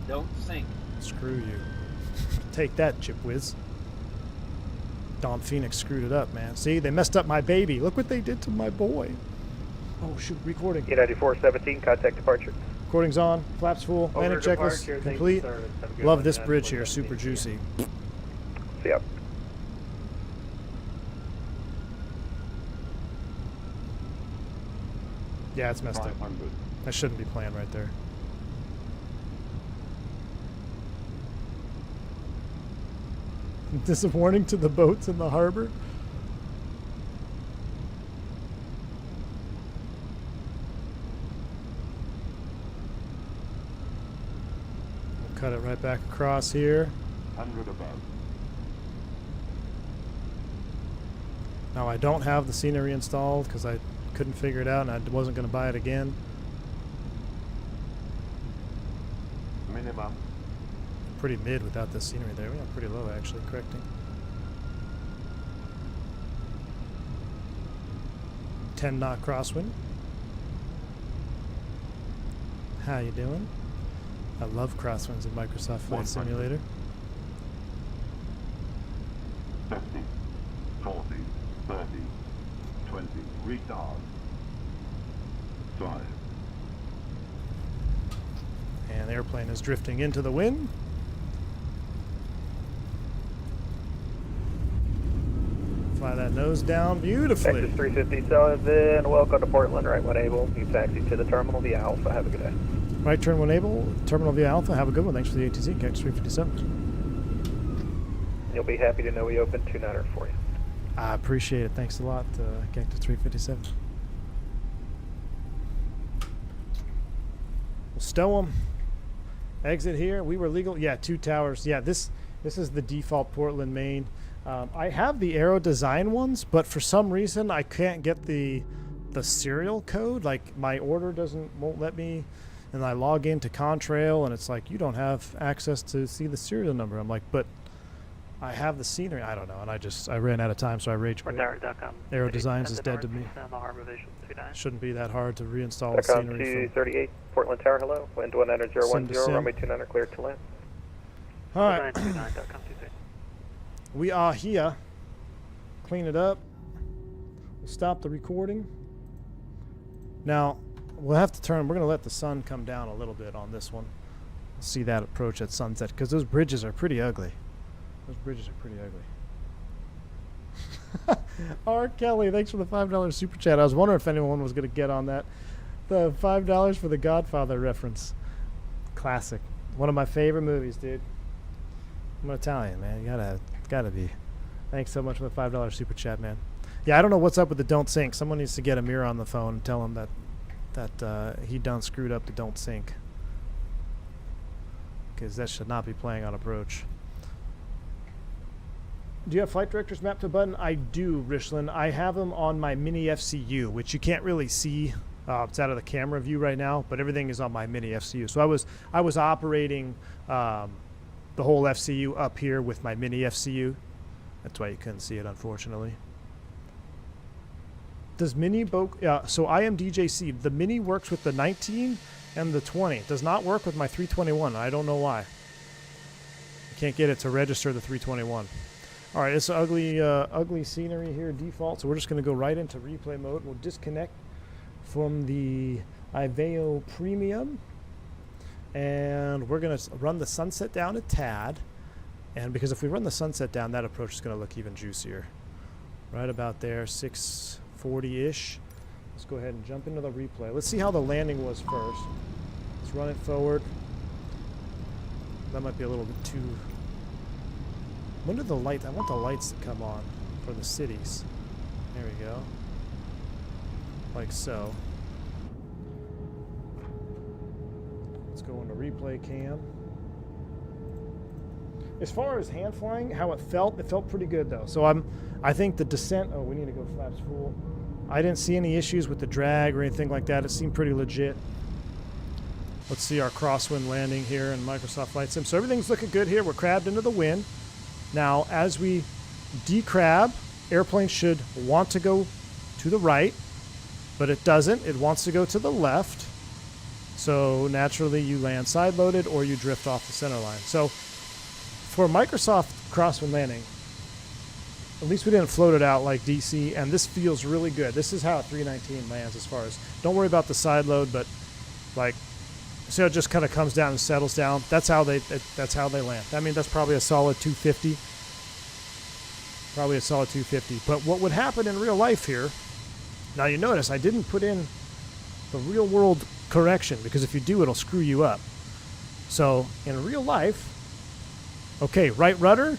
Don't sink. Screw you. Take that, Chip Whiz. Don Phoenix screwed it up, man. See, they messed up my baby. Look what they did to my boy. Oh, shoot, recording. United 417, contact departure. Recording's on. Flaps full. Landing checklist complete. Love this bridge here. Super juicy. See ya. Yeah, it's messed up. I'm good. I shouldn't be playing right there. Disappointing to the boats in the harbor. We'll cut it right back across here. 100 above. Now I don't have the scenery installed because I couldn't figure it out and I wasn't going to buy it again. Minimum. Pretty mid without the scenery there. We are pretty low actually, correcting. 10 knot crosswind. How you doing? I love crosswinds in Microsoft Flight Simulator. 50, 40, 30, 20, retard. 5. And the airplane is drifting into the wind. Fly that nose down beautifully. Texas 357, welcome to Portland, right when able. You taxi to the terminal via Alpha. Have a good day. Right turn when able, terminal via Alpha. Have a good one. Thanks for the ATC, Texas 357. You'll be happy to know we opened 29er for you. I appreciate it. Thanks a lot, Cactus 357. We'll stow them. Exit here. We were legal. Yeah, 2 towers. Yeah, this is the default Portland, Maine. I have the Aero design ones, but for some reason I can't get the serial code. Like my order won't let me, and I log into Contrail and it's like you don't have access to see the serial number. I'm like, but I have the scenery. I don't know, and I ran out of time, so I rage quit. Aero Designs is dead to me. Shouldn't be that hard to reinstall the scenery. 238, Portland Tower, hello. Wind 19010, runway 29er, cleared to land. All right. We are here. Clean it up. We'll stop the recording. Now, we'll have to turn. We're going to let the sun come down a little bit on this one. See that approach at sunset, because those bridges are pretty ugly. Those bridges are pretty ugly. R. Kelly, thanks for the $5 super chat. I was wondering if anyone was going to get on that. The $5 for the Godfather reference. Classic. One of my favorite movies, dude. I'm Italian, man. You gotta be. Thanks so much for the $5 super chat, man. Yeah, I don't know what's up with the don't sync. Someone needs to get Amir on the phone and tell him that he done screwed up the don't sync, because that should not be playing on approach. Do you have flight directors mapped to a button? I do, Rishlin. I have them on my mini FCU, which you can't really see. It's out of the camera view right now, but everything is on my mini FCU. So I was operating the whole FCU up here with my mini FCU. That's why you couldn't see it, unfortunately. Does mini so I am DJC. The mini works with the 19 and the 20. It does not work with my 321. I don't know why. I can't get it to register the 321. All right, it's ugly scenery here, default. So we're just going to go right into replay mode. We'll disconnect from the Iveo Premium. And we're going to run the sunset down a tad. And because if we run the sunset down, that approach is going to look even juicier. Right about there, 640-ish. Let's go ahead and jump into the replay. Let's see how the landing was first. Let's run it forward. That might be a little bit too... When did the light... I want the lights to come on for the cities. There we go. Like so. Let's go into replay cam. As far as hand flying, how it felt pretty good though. So I think the descent, oh, we need to go flaps full. I didn't see any issues with the drag or anything like that. It seemed pretty legit. Let's see our crosswind landing here in Microsoft Flight Sim. So everything's looking good here. We're crabbed into the wind. Now, as we decrab, airplane should want to go to the right, but it doesn't. It wants to go to the left. So naturally you land side-loaded or you drift off the center line. So for Microsoft crosswind landing, at least we didn't float it out like DC, and this feels really good. This is how a 319 lands as far as, don't worry about the side load, but like, see how it just kind of comes down and settles down? That's how they land. I mean, that's probably a solid 250. Probably a solid 250. But what would happen in real life here, now you notice I didn't put in the real world correction, because if you do, it'll screw you up. So in real life, okay, right rudder,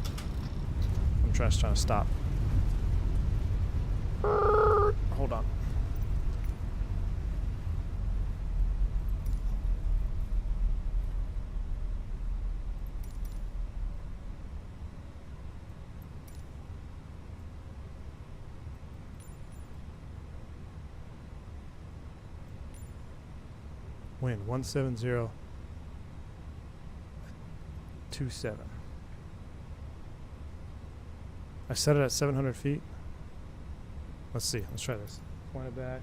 trying to stop. Hold on. Wind 170.27. I set it at 700 feet. Let's see. Let's try this. Point it back.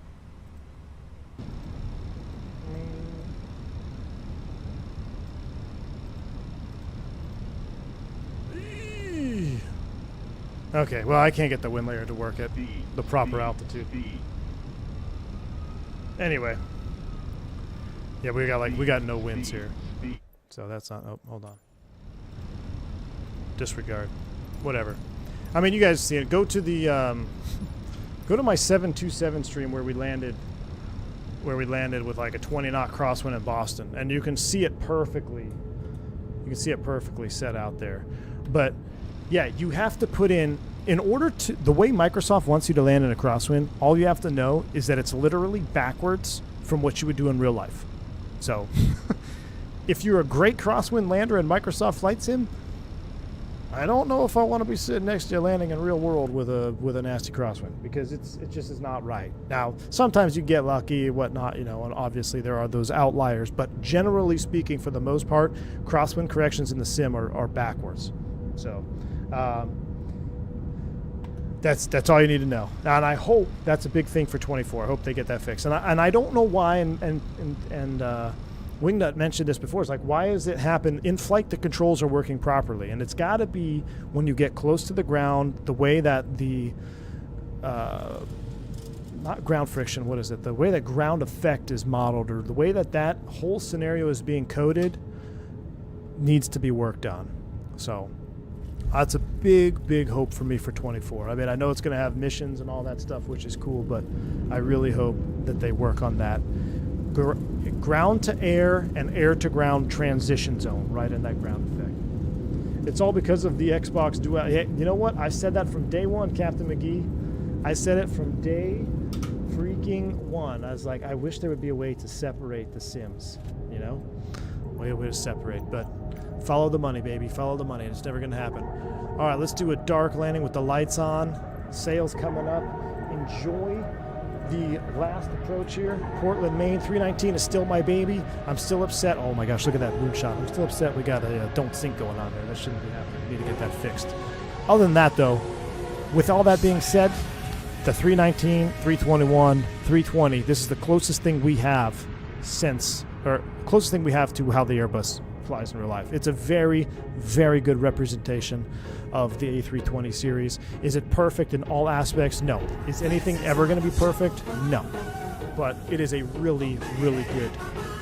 Okay, well, I can't get the wind layer to work at the proper altitude. Anyway. Yeah, we got no winds here. So that's not, oh, hold on. Disregard. Whatever. I mean, you guys see it. Go to the, go to my 727 stream where we landed with like a 20 knot crosswind in Boston, and you can see it perfectly. You can see it perfectly set out there. But yeah, you have to put in order to, the way Microsoft wants you to land in a crosswind, all you have to know is that it's literally backwards from what you would do in real life. So if you're a great crosswind lander in Microsoft Flight Sim, I don't know if I want to be sitting next to you landing in real world with a nasty crosswind, because it just is not right. Now, sometimes you get lucky, whatnot, you know, and obviously there are those outliers, but generally speaking, for the most part, crosswind corrections in the sim are backwards. So that's all you need to know. And I hope that's a big thing for 24. I hope they get that fixed. And I don't know why, and Wingnut mentioned this before. It's like, why does it happen in flight? The controls are working properly, and it's got to be when you get close to the ground, the way that the not ground friction, what is it? The way that ground effect is modeled, or the way that whole scenario is being coded, needs to be worked on. So that's a big hope for me for 24. I mean, I know it's going to have missions and all that stuff, which is cool, but I really hope that they work on that. Ground to air and air to ground transition zone right in that ground effect. It's all because of the Xbox Dual. Hey, you know what? I said that from day one, Captain McGee. I said it from day freaking one. I was like, I wish there would be a way to separate the sims, you know? Way to separate, but follow the money, baby. Follow the money. It's never going to happen. All right, let's do a dark landing with the lights on. Sails coming up. Enjoy the last approach here. Portland, Maine. 319 is still my baby. I'm still upset. Oh my gosh, look at that moonshot. I'm still upset we got a don't sink going on there. That shouldn't be happening. We need to get that fixed. Other than that, though, with all that being said, the 319, 321, 320, this is the closest thing we have closest thing we have to how the Airbus flies in real life. It's a very good representation of the A320 series. Is it perfect in all aspects? No. Is anything ever going to be perfect? No. But it is a really good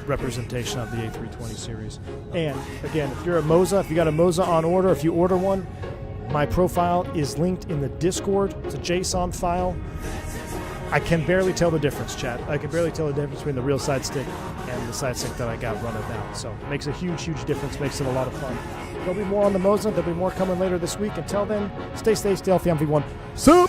representation of the A320 series. And again, if you're a Moza, if you got a Moza on order, if you order one, my profile is linked in the Discord. It's a JSON file. I can barely tell the difference, chat. I can barely tell the difference between the real side stick and the side stick that I got running now. So it makes a huge difference. Makes it a lot of fun. There'll be more on the Moza. There'll be more coming later this week. Until then, stay healthy, MV1. Soup!